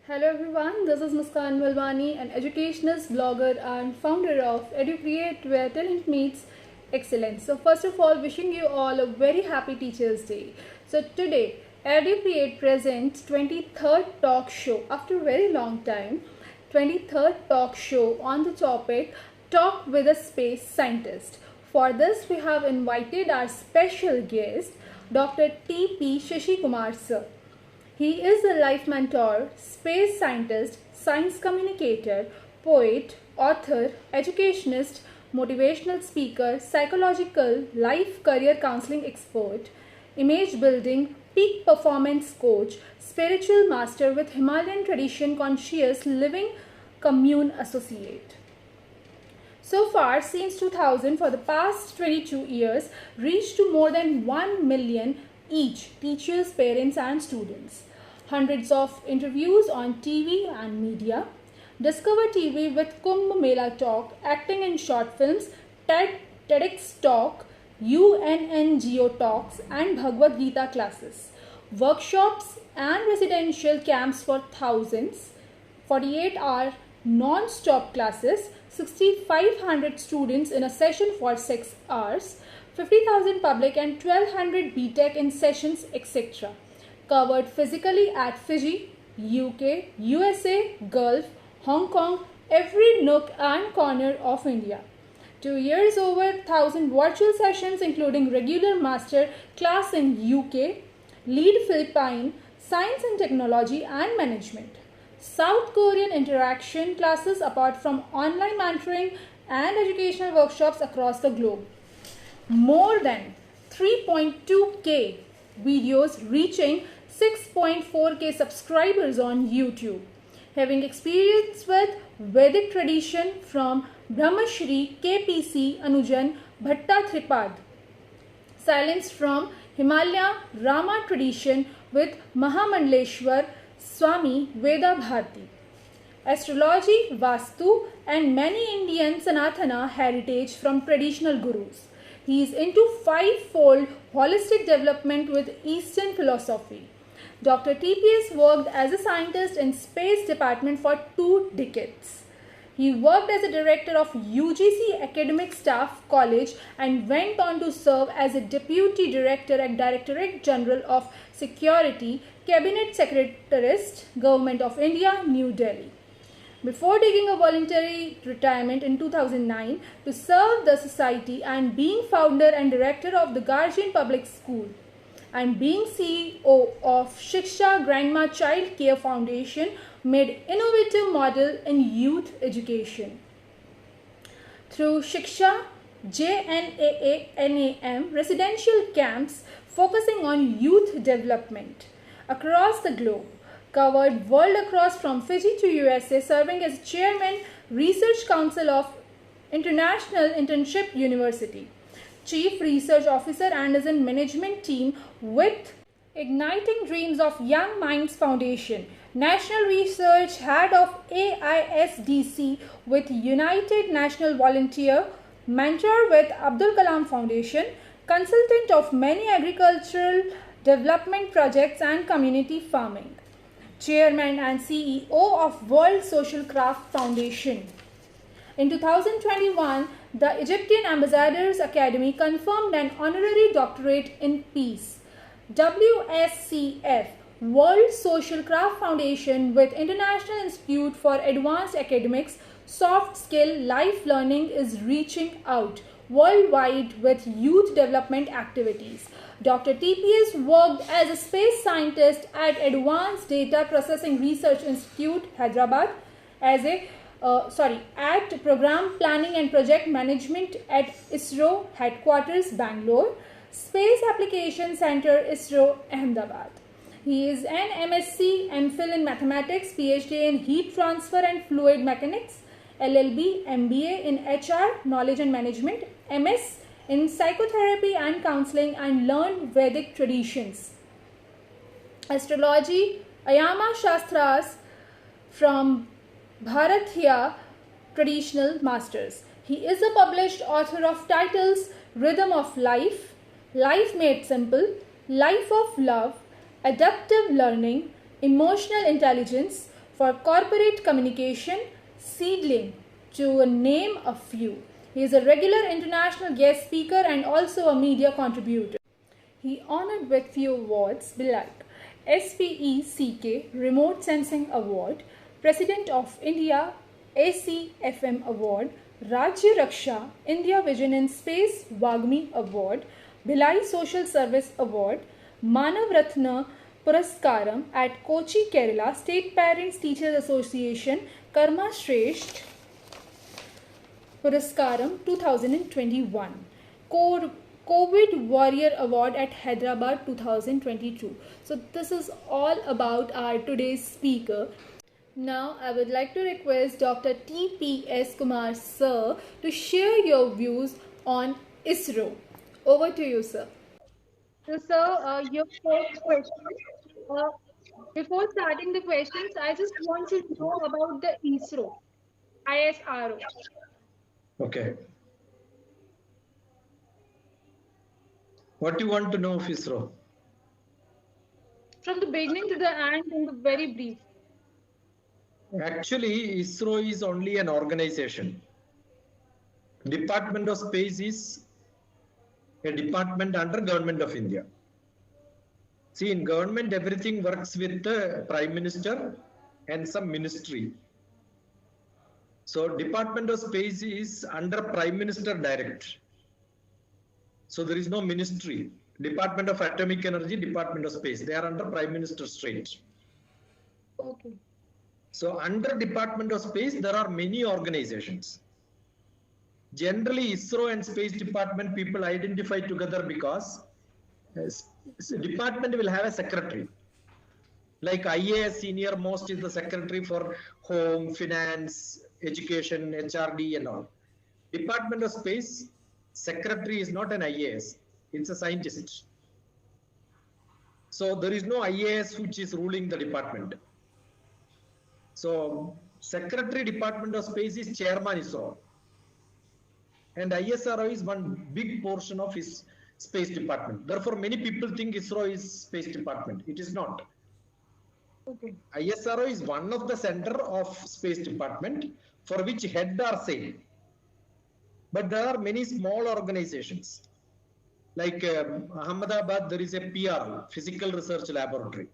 Hello everyone, this is Muskan Valwani, an educationist, blogger and founder of EduCreate, where talent meets excellence. So first of all, wishing you all a very happy Teachers Day. So today, EduCreate presents 23rd talk show after a very long time. 23rd talk show on the topic Talk with a Space Scientist. For this, we have invited our special guest, Dr. TP Kumar sir. He is a life mentor, space scientist, science communicator, poet, author, educationist, motivational speaker, psychological, life career counseling expert, image building, peak performance coach, spiritual master with Himalayan tradition conscious living commune associate. So far, since 2000, for the past 22 years, reached to more than 1 million each teachers, parents and students. Hundreds of interviews on TV and media. Discover TV with Kumbh Mela Talk, acting in short films, TEDx Talk, UNNGO Talks and Bhagavad Gita classes. Workshops and residential camps for thousands. 48-hour non-stop classes, 6,500 students in a session for 6 hours, 50,000 public and 1,200 BTech in sessions, etc. Covered physically at Fiji, UK, USA, Gulf, Hong Kong, every nook and corner of India. 2 years, over 1,000 virtual sessions including regular master class in UK, lead Philippine, science and technology and management. South Korean interaction classes apart from online mentoring and educational workshops across the globe. More than 3.2k videos reaching 6.4k subscribers on YouTube. Having experience with Vedic tradition from Brahmashri KPC Anujan Bhatta. Silence from Himalaya Rama tradition with Mahamandleshwar Swami Veda Bharti. Astrology, Vastu and many Indian Sanatana heritage from traditional gurus. He is into five-fold holistic development with Eastern philosophy. Dr. TPS worked as a scientist in Space Department for 2 decades. He worked as a director of UGC Academic Staff College and went on to serve as a deputy director at Directorate General of Security, Cabinet Secretarist, Government of India, New Delhi. Before taking a voluntary retirement in 2009 to serve the society and being founder and director of the Guardian Public School and being CEO of Shiksha Grandma Child Care Foundation, made innovative model in youth education. Through Shiksha JNAANAM residential camps focusing on youth development across the globe, covered world across from Fiji to USA, serving as chairman Research Council of International Internship University, Chief Research Officer and is in management team with Igniting Dreams of Young Minds Foundation, National Research Head of AISDC with United National Volunteer, mentor with Abdul Kalam Foundation, consultant of many agricultural development projects and community farming. Chairman and CEO of World Social Craft Foundation. In 2021, the Egyptian Ambassadors Academy confirmed an honorary doctorate in peace. WSCF, World Social Craft Foundation with International Institute for Advanced Academics, Soft Skill Life Learning is reaching out worldwide with youth development activities. Dr. TPS worked as a space scientist at Advanced Data Processing Research Institute, Hyderabad, at Program Planning and Project Management at ISRO Headquarters, Bangalore, Space Application Center, ISRO, Ahmedabad. He is an MSc, MPhil in Mathematics, PhD in Heat Transfer and Fluid Mechanics, LLB, MBA in HR, Knowledge and Management, MS in Psychotherapy and Counseling and learned Vedic traditions. Astrology, Ayama Shastras from Bharatiya Traditional Masters. He is a published author of titles Rhythm of Life, Life Made Simple, Life of Love, Adaptive Learning, Emotional Intelligence, for corporate communication, Seedling, to name a few. He is a regular international guest speaker and also a media contributor. He honored with few awards like SPECK Remote Sensing Award, President of India ACFM Award, Rajya Raksha India Vision in Space Wagmi Award, Bhilai Social Service Award, Manav Ratna Puraskaram at Kochi, Kerala, State Parents Teachers Association, Karma Shresht Puraskaram 2021. COVID Warrior Award at Hyderabad 2022. So this is all about our today's speaker. Now I would like to request Dr. TPS Kumar sir to share your views on ISRO. Over to you, sir. So sir, your first question. Uh, Before starting the questions, I just want to know about the ISRO. ISRO. Okay. What do you want to know of ISRO? From the beginning to the end, in the very brief. Actually, ISRO is only an organization. Department of Space is a department under Government of India. See, in government, everything works with the Prime Minister and some ministry. So, Department of Space is under Prime Minister direct. So, there is no ministry. Department of Atomic Energy, Department of Space, they are under Prime Minister straight. Okay. So, under Department of Space, there are many organizations. Generally, ISRO and Space Department people identify together because department will have a secretary. Like IAS senior most is the secretary for home, finance, education, HRD and all. Department of Space secretary is not an IAS, it's a scientist. So there is no IAS which is ruling the department. So secretary Department of Space is chairman ISRO. And ISRO is one big portion of his space department. Therefore, many people think ISRO is space department. It is not. Okay. ISRO is one of the center of space department for which head are same. But there are many small organizations. Like Ahmedabad, there is a PR, Physical Research Laboratory,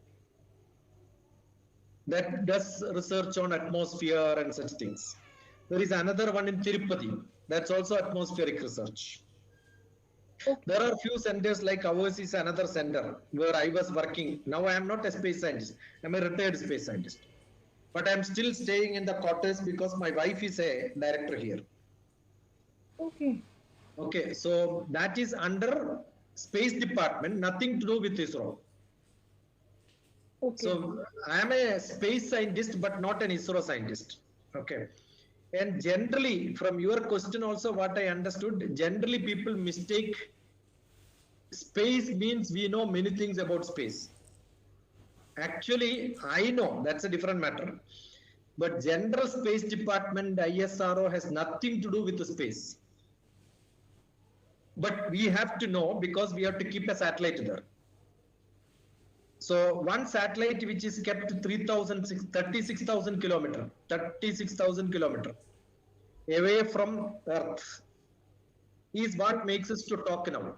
that does research on atmosphere and such things. There is another one in Tirupati, that's also atmospheric research. Okay. There are few centers like ours is another center where I was working. Now I am not a space scientist, I am a retired space scientist. But I am still staying in the quarters because my wife is a director here. Okay. Okay, so that is under Space Department, nothing to do with ISRO. Okay. So I am a space scientist, but not an ISRO scientist. Okay. And generally, from your question also, what I understood, generally people mistake space means we know many things about space. Actually, I know that's a different matter. But General Space Department, ISRO, has nothing to do with the space. But we have to know because we have to keep a satellite there. So one satellite which is kept 36,000 kilometers away from Earth is what makes us to talk now.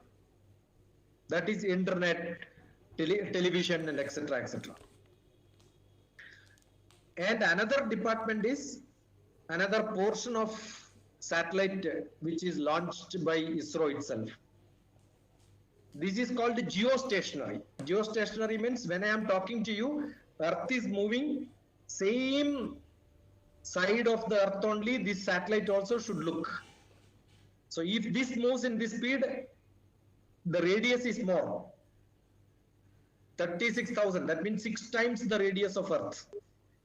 That is internet, television and etc. etc. And another department is another portion of satellite which is launched by ISRO itself. This is called geostationary. Geostationary means when I am talking to you, Earth is moving same side of the Earth only, this satellite also should look. So if this moves in this speed, the radius is more. 36,000, that means 6 times the radius of Earth.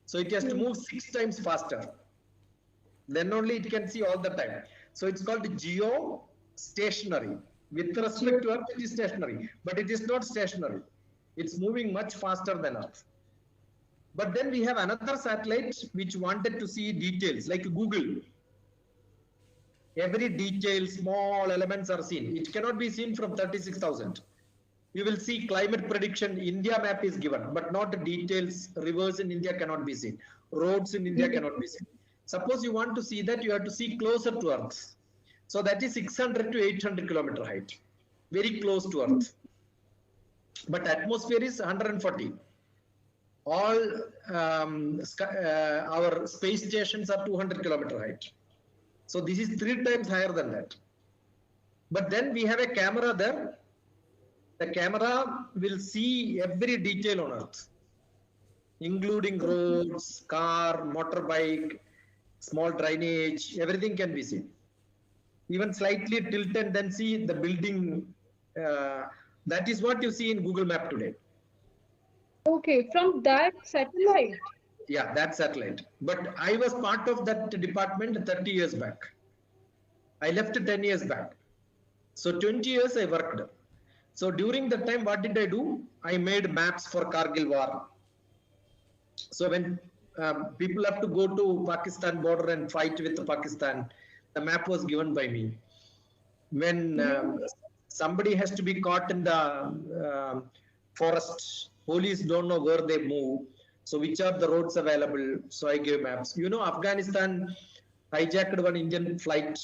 So it has to move 6 times faster. Then only it can see all the time. So it's called geostationary. With respect to Earth, it is stationary, but it is not stationary. It's moving much faster than Earth. But then we have another satellite which wanted to see details, like Google. Every detail, small elements are seen. It cannot be seen from 36,000. You will see climate prediction, India map is given, but not the details, rivers in India cannot be seen. roads in India cannot be seen. Suppose you want to see that, you have to see closer to Earth. So that is 600 to 800 kilometer height, very close to Earth. But atmosphere is 140. All our space stations are 200 kilometer height. So this is 3 times higher than that. But then we have a camera there. The camera will see every detail on Earth, including roads, car, motorbike, small drainage, everything can be seen. Even slightly tilt and then see the building. That is what you see in Google Map today. Okay, from that satellite. Yeah, that satellite. But I was part of that department 30 years back. I left 10 years back. So 20 years I worked. So during that time, what did I do? I made maps for Kargil war. So when people have to go to Pakistan border and fight with Pakistan, the map was given by me. When somebody has to be caught in the forest, police don't know where they move. So which are the roads available? So I gave maps. You know, Afghanistan hijacked one Indian flight.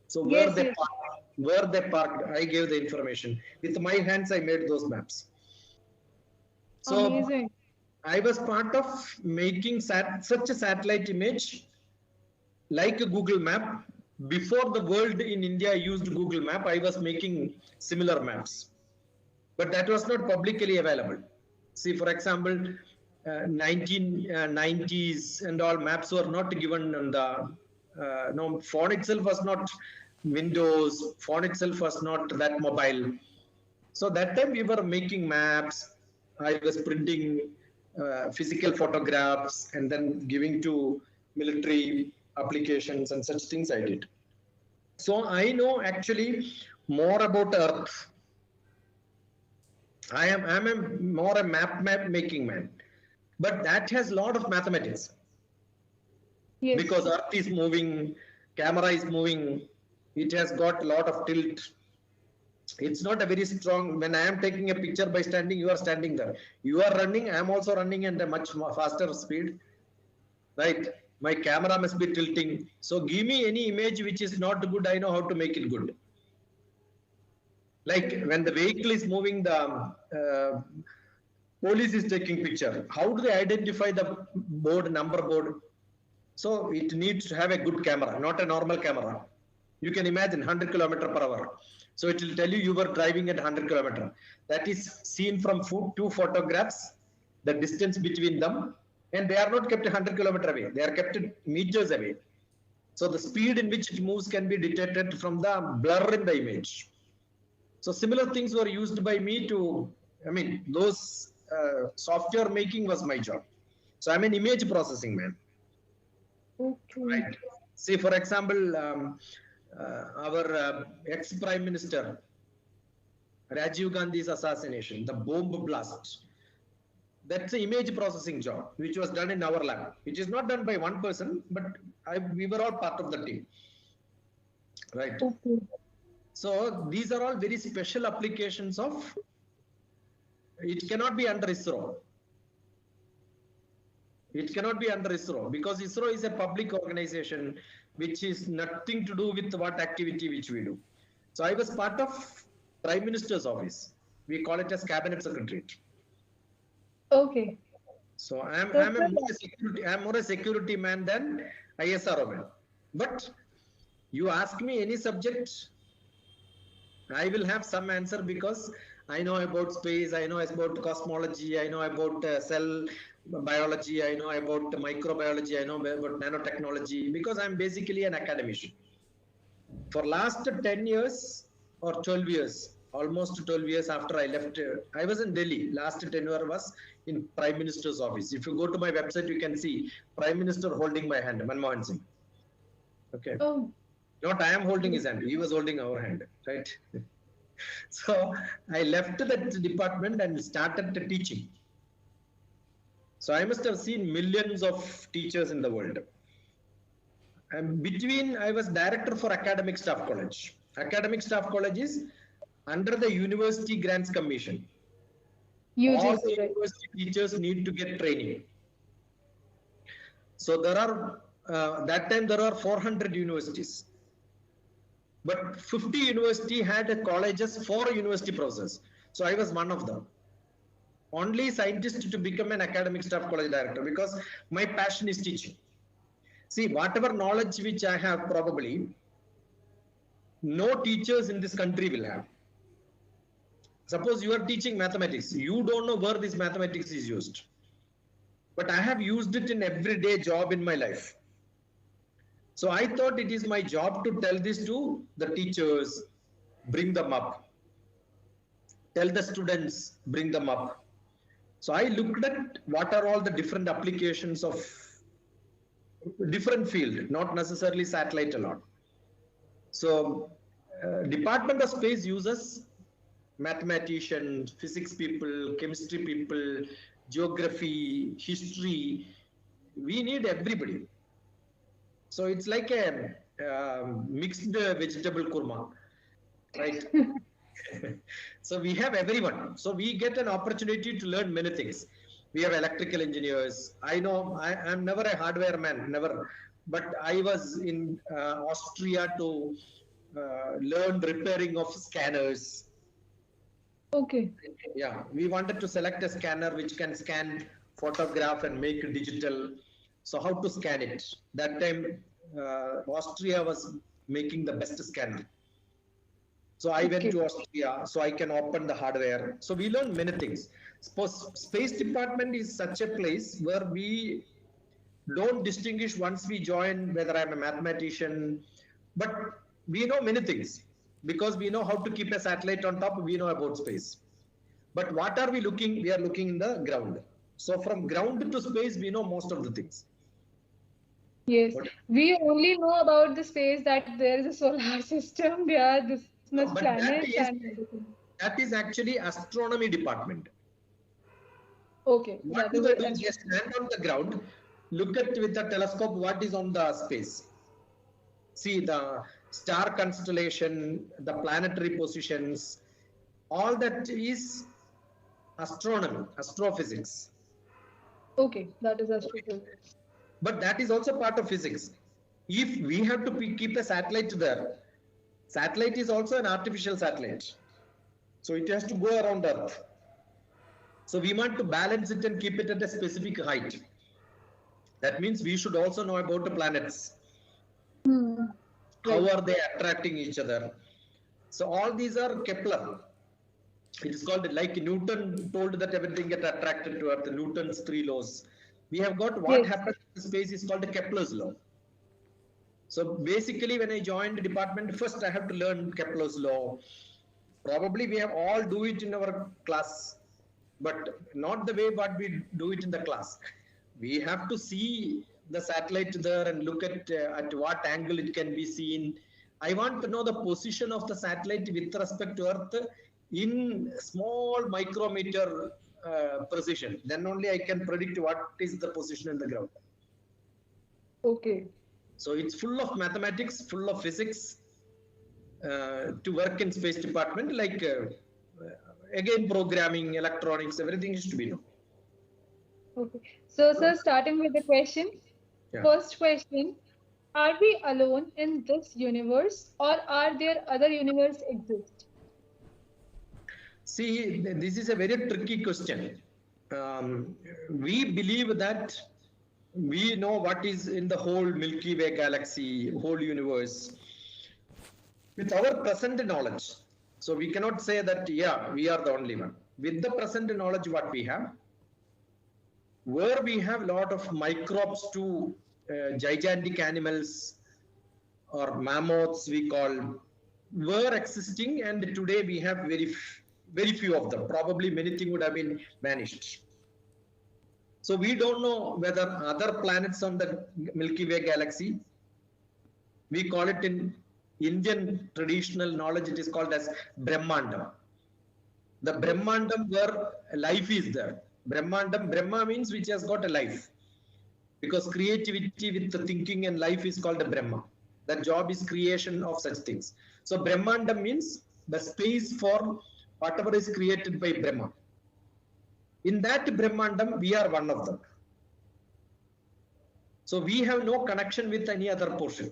So where they parked, I gave the information. With my hands, I made those maps. So Amazing. I was part of making such a satellite image like a Google Map. Before the world in India used Google Map, I was making similar maps. But that was not publicly available. See, for example, 1990s and all maps were not given on the phone itself was not Windows, phone itself was not that mobile. So that time we were making maps. I was printing physical photographs and then giving to military applications and such things I did. So I know actually more about Earth. I'm more a map making man, but that has a lot of mathematics. Yes. Because Earth is moving, camera is moving, it has got a lot of tilt. It's not a very strong. When I am taking a picture by standing, you are standing there. You are running, I am also running at a much faster speed, right? My camera must be tilting. So give me any image which is not good, I know how to make it good. Like when the vehicle is moving, the police is taking picture. How do they identify the number board? So it needs to have a good camera, not a normal camera. You can imagine 100 km/h. So it will tell you were driving at 100 km. That is seen from 2 photographs, the distance between them, and they are not kept 100 km away. They are kept meters away. So the speed in which it moves can be detected from the blur in the image. So similar things were used by me to, those software making was my job. So I'm an image processing man. Okay. Right. See, for example, our ex-Prime Minister, Rajiv Gandhi's assassination, the bomb blast, that's an image processing job, which was done in our lab. It is not done by one person, but we were all part of the team. Right. Okay. So these are all very special applications of, it cannot be under ISRO. It cannot be under ISRO because ISRO is a public organization which is nothing to do with what activity which we do. So I was part of Prime Minister's office. We call it as Cabinet Secretariat. Okay. So I'm more a security man than ISRO man. But you ask me any subject, I will have some answer because I know about space, I know about cosmology, I know about cell biology, I know about microbiology, I know about nanotechnology, because I'm basically an academician. For last 10 years or 12 years, almost 12 years after I left, I was in Delhi. Last tenure was in Prime Minister's office. If you go to my website, you can see Prime Minister holding my hand, Manmohan Singh. Okay. Oh. Not I am holding his hand, he was holding our hand, right? So I left that department and started teaching. So I must have seen millions of teachers in the world. And between, I was director for Academic Staff College. Academic Staff College is under the University Grants Commission. All the university teachers need to get training. So there are that time there are 400 universities, but 50 university had colleges for university professors. So I was one of them, only scientist to become an academic staff college director, because my passion is teaching. See, whatever knowledge which I have, probably no teachers in this country will have. Suppose you are teaching mathematics, you don't know where this mathematics is used, but I have used it in everyday job in my life. So I thought it is my job to tell this to the teachers, bring them up, tell the students, bring them up. So I looked at what are all the different applications of different field, not necessarily satellite alone. So Department of Space uses mathematicians, physics people, chemistry people, geography, history. We need everybody. So it's like a mixed vegetable kurma, right? So we have everyone. So we get an opportunity to learn many things. We have electrical engineers. I know I'm never a hardware man, never. But I was in Austria to learn repairing of scanners. Okay. Yeah, we wanted to select a scanner which can scan photograph and make it digital. So how to scan it? That time, Austria was making the best scanner. So I went to Austria, so I can open the hardware. So we learn many things. Suppose Space Department is such a place where we don't distinguish once we join whether I'm a mathematician, but we know many things because we know how to keep a satellite on top. We know about space. But what are we looking? We are looking in the ground. So from ground to space, we know most of the things. Yes, we only know about the space that there is a solar system, there are this much But planets and everything. that is actually astronomy department. Okay, What that do is they it. do? They stand on the ground, look at with a telescope what is on the space. See the star constellation, the planetary positions, all that is astronomy, astrophysics. Okay, that is astrophysics. But that is also part of physics. If we have to keep a satellite there, satellite is also an artificial satellite. So it has to go around Earth. So we want to balance it and keep it at a specific height. That means we should also know about the planets. Hmm. How Right. are they attracting each other? So all these are Kepler. It is called, like Newton told that everything get attracted to Earth, Newton's 3 laws. We have got what Yes. happens in space is called Kepler's law. So basically when I joined the department, first I have to learn Kepler's law. Probably we have all do it in our class, but not the way what we do it in the class. We have to see the satellite there and look at what angle it can be seen. I want to know the position of the satellite with respect to Earth in small micrometer precision. Then only I can predict what is the position in the ground. Okay. So it's full of mathematics, full of physics to work in space department. Like again, programming, electronics, everything is to be known. Okay. So, sir, starting with the questions. Yeah. First question, are we alone in this universe or are there other universe exist? See, this is a very tricky question. We believe that we know what is in the whole Milky Way galaxy, whole universe, with our present knowledge. So we cannot say that, yeah, we are the only one. With the present knowledge, what we have, where we have a lot of microbes to gigantic animals or mammoths, we call, were existing, and today we have very few of them. Probably many things would have been vanished. So we don't know whether other planets on the Milky Way galaxy, we call it in Indian traditional knowledge, it is called as Brahmandam. The Brahmandam where life is there. Brahmandam, Brahma means which has got a life. Because creativity with the thinking and life is called a Brahma. The job is creation of such things. So Brahmandam means the space for whatever is created by Brahma. In that Brahmandam, we are one of them. So we have no connection with any other portion.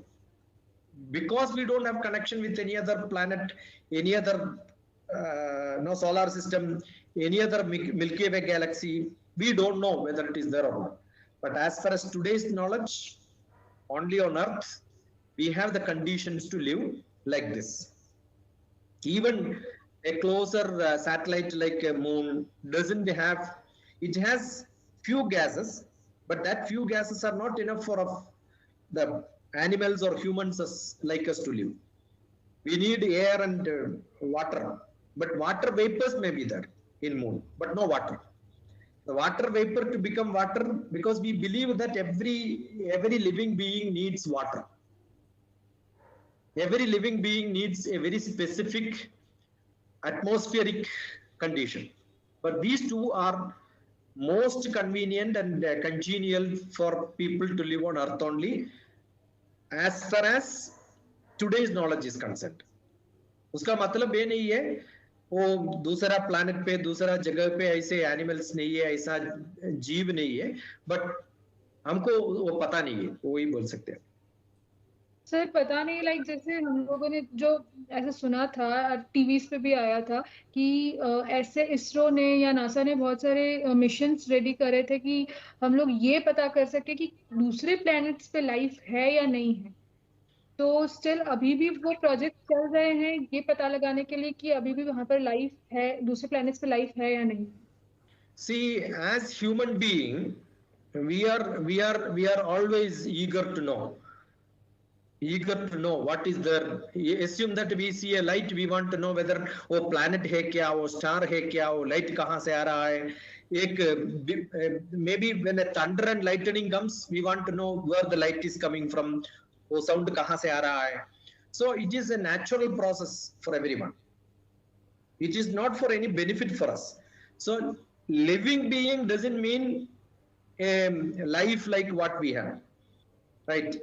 Because we don't have connection with any other planet, any other no solar system, any other Milky Way galaxy, we don't know whether it is there or not. But as far as today's knowledge, only on Earth we have the conditions to live like this. Even a closer satellite like a moon doesn't have, it has few gases, but that few gases are not enough for the animals or humans like us to live. We need air and water, but water vapors may be there in moon, but no water. The water vapor to become water, because we believe that every living being needs water. Every living being needs a very specific atmospheric condition. But these two are most convenient and congenial for people to live on Earth only, as far as today's knowledge is concerned. उसका मतलब ये नहीं है वो दूसरा planet पे दूसरा जगह पे ऐसे animals नहीं है, ऐसा जीव नहीं है, but हमको वो पता नहीं है, वो ही बोल सकते हैं. सर पता नहीं, लाइक जैसे हम लोगों ने जो ऐसा सुना था, टीवीज पे भी आया था कि ऐसे इसरो ने या नासा ने बहुत सारे मिशंस रेडी करे थे कि हम लोग ये पता कर सके कि दूसरे प्लैनेट्स पे लाइफ है या नहीं है. तो स्टिल अभी भी वो प्रोजेक्ट चल रहे हैं ये पता लगाने के लिए कि अभी भी वहां पर लाइफ है, दूसरे प्लैनेट्स पे लाइफ है या नहीं. See, as human being, we are always eager to know what is there. Assume that we see a light, we want to know whether वो planet है क्या, वो star है क्या, वो light कहाँ से आ रहा है. एक maybe when a thunder and lightning comes, we want to know where the light is coming from, वो sound कहाँ से आ रहा है. So it is a natural process for everyone. It is not for any benefit for us. So living being doesn't mean a life like what we have, right?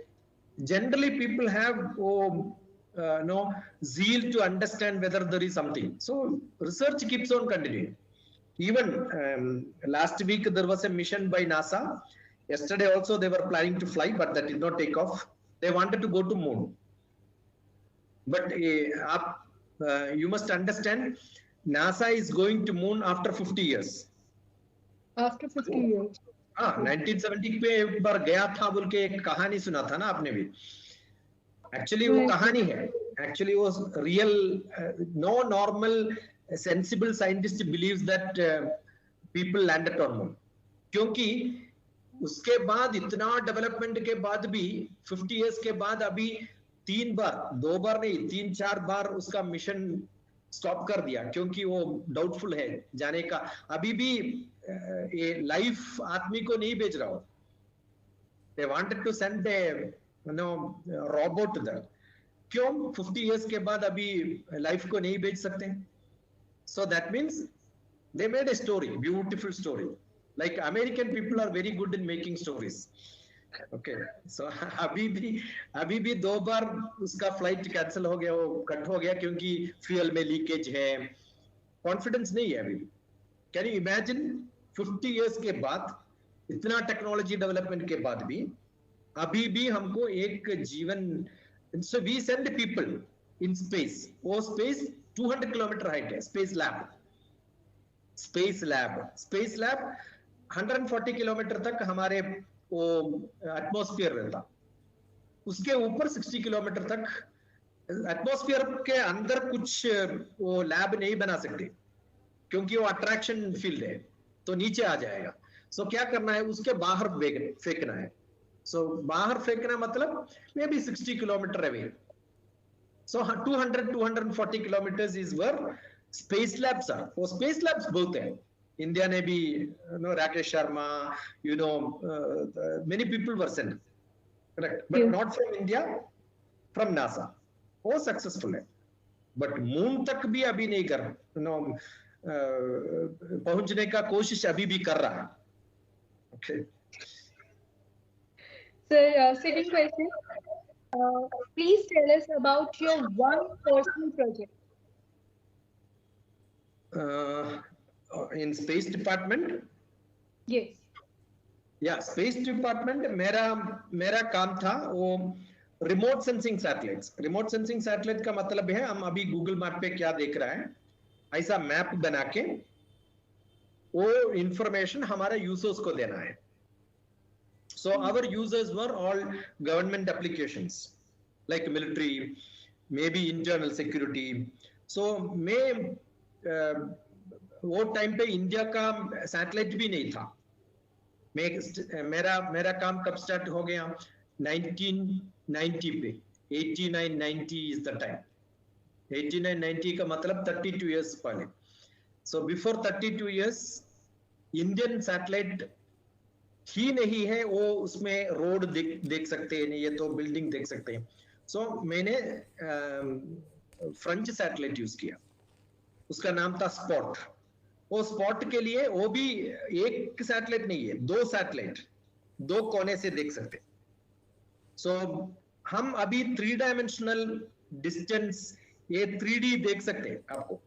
Generally people have no zeal to understand whether there is something, so research keeps on continuing. Even last week there was a mission by NASA. Yesterday also they were planning to fly, but that did not take off. They wanted to go to moon, but you must understand, NASA is going to moon after 50 years. After 50 years. हाँ 1970 पे एक बार गया था बोल के एक कहानी सुना था ना आपने भी. एक्चुअली वो कहानी है, एक्चुअली वो real. No normal sensible scientist believes that people landed on moon, क्योंकि उसके बाद इतना डेवलपमेंट के बाद भी 50 इयर्स के बाद अभी 3 बार, 2 बार नहीं 3-4 बार उसका मिशन स्टॉप कर दिया, क्योंकि वो डाउटफुल है जाने का. अभी भी ये लाइफ आदमी को नहीं भेज रहा हो. They wanted to send a robot there. क्यों 50 इयर्स के बाद अभी लाइफ को नहीं भेज सकते? So that means they made a story, beautiful story. Like American people are very good in making stories. Okay, so अभी भी 2 बार उसका फ्लाइट कैंसिल हो गया, वो कट हो गया क्योंकि फ्यूल में लीकेज है. कॉन्फिडेंस नहीं है अभी भी. कैन यू इमेजिन 50 इयर्स के बाद, इतना टेक्नोलॉजी डेवलपमेंट के बाद भी अभी भी हमको एक जीवन. So we send people in space. वो स्पेस 200 किलोमीटर हाइट है. स्पेस लैब 140 किलोमीटर तक हमारे वो एटमॉस्फेयर रहता. उसके ऊपर 60 किलोमीटर तक एटमॉस्फेयर के अंदर कुछ वो लैब नहीं बना सकते, क्योंकि वो अट्रैक्शन फील्ड है, तो नीचे आ जाएगा. सो क्या करना है, उसके बाहर फेंकना है. सो बाहर फेंकना मतलब maybe 60 kilometre away. So 240 kilometre is where space labs are. वो स्पेस लैब्स बहुत है. इंडिया ने भी Rakesh Sharma, many people were sent, correct, but not from India, from NASA. वो सक्सेसफुल है, बट मून तक भी अभी नहीं कर पहुंचने का कोशिश अभी भी कर रहा है. Okay. So, second question. Please tell us about your one personal project. In space department? Yes. या स्पेस डिपार्टमेंट मेरा मेरा काम था वो remote sensing satellites. Remote sensing satellite का मतलब है हम अभी गूगल मैप पे क्या देख रहे हैं ऐसा मैप बना के वो इंफॉर्मेशन हमारे यूजर्स को देना है। So our users were all government applications like military, maybe internal security. So मैं वो टाइम पे इंडिया का सैटेलाइट भी नहीं था। मैं मेरा मेरा काम कब स्टार्ट हो गया 1990 पे 89-90 इज द टाइम। 89-90 का मतलब 32 इयर्स पहले। So before 32 years Indian satellite ही नहीं है वो उसमें रोड देख सकते हैं नहीं ये तो बिल्डिंग देख सकते हैं। सो मैंने फ्रेंच सैटेलाइट यूज किया उसका नाम था स्पॉट। वो स्पॉट के लिए वो भी एक सैटेलाइट नहीं है दो सैटेलाइट दो कोने से देख सकते। सो हम अभी 3 डायमेंशनल डिस्टेंस ये 3D देख सकते हैं आपको।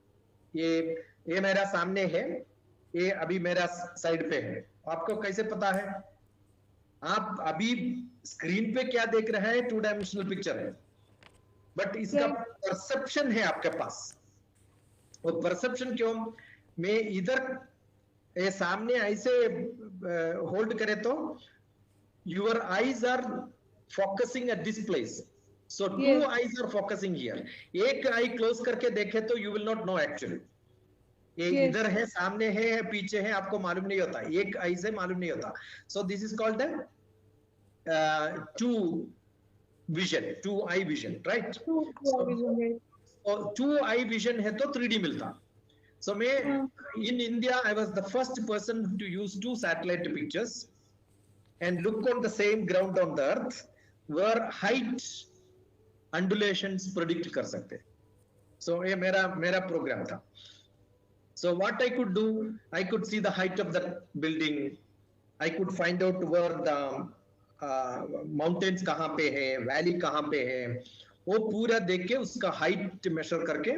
ये मेरा सामने है ये अभी मेरा साइड पे है। आपको कैसे पता है? आप अभी स्क्रीन पे क्या देख रहे हैं 2 डायमेंशनल पिक्चर है बट इसका परसेप्शन है आपके पास। वो परसेप्शन क्यों? मैं इधर ये सामने ऐसे होल्ड करे तो your eyes are focusing at this place, so two Yes. eyes are focusing here। एक आई क्लोज करके देखे तो you will not know actually ये Yes. इधर है सामने है पीछे है आपको मालूम नहीं होता एक आई से मालूम नहीं होता। so this is called the two vision two eye vision right। two eye vision है तो 3D मिलता। so मैं in India I was the first person to use 2 satellite pictures and look on the same ground on the earth where height undulations predict कर सकते। so ये मेरा programme था। so what I could do, I could see the height of the building, I could find out where the mountains कहाँ पे है valley कहाँ पे है वो पूरा देख के उसका हाइट मेजर करके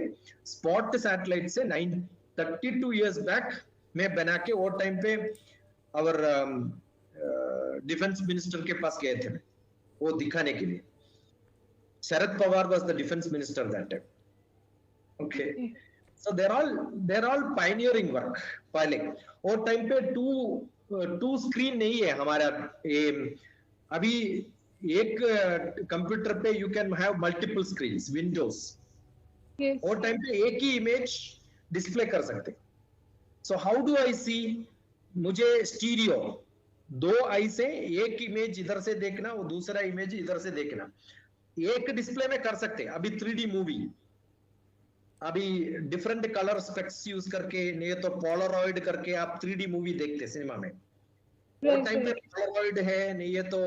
स्पॉट सैटेलाइट से 32 इयर्स बैक मैं बना के वो टाइम पे और डिफेंस मिनिस्टर के पास गए थे वो दिखाने के लिए। Sharad Pawar was the defence minister that time. Okay so there all pioneering work. पहले वो टाइम पे टू स्क्रीन नहीं है हमारा। अभी एक कंप्यूटर पे you can have multiple screens Windows. वो टाइम पे एक ही इमेज डिस्प्ले कर सकते। सो हाउ डू आई सी? मुझे स्टीरियो 2 आई से एक इमेज इधर से देखना वो दूसरा इमेज इधर से देखना एक डिस्प्ले में कर सकते। अभी 3D मूवी अभी डिफरेंट कलर स्पेक्स यूज करके नहीं तो पोलरॉइड करके आप 3D मूवी देखते सिनेमा में। वो टाइम पे पोलरॉइड है नहीं है तो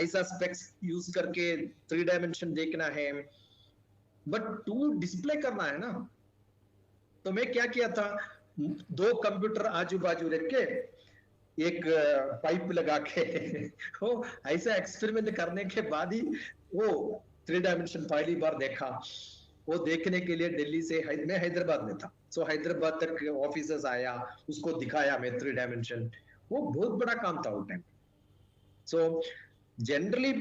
ऐसा स्पेक्स यूज करके 3 डायमेंशन देखना है बट 2 डिस्प्ले करना है ना। तो मैं क्या किया था 2 कंप्यूटर आजू बाजू रख के एक पाइप लगा के वो ऐसा एक्सपेरिमेंट करने के बाद ही वो 3 डायमेंशन पहली बार देखा। वो देखने के लिए दिल्ली से मैं हैदराबाद में था। सो हैदराबाद तक ऑफिसर्स आया उसको दिखाया मैं 3 डायमेंशन। वो बहुत बड़ा काम था वो टाइम। सो जनरली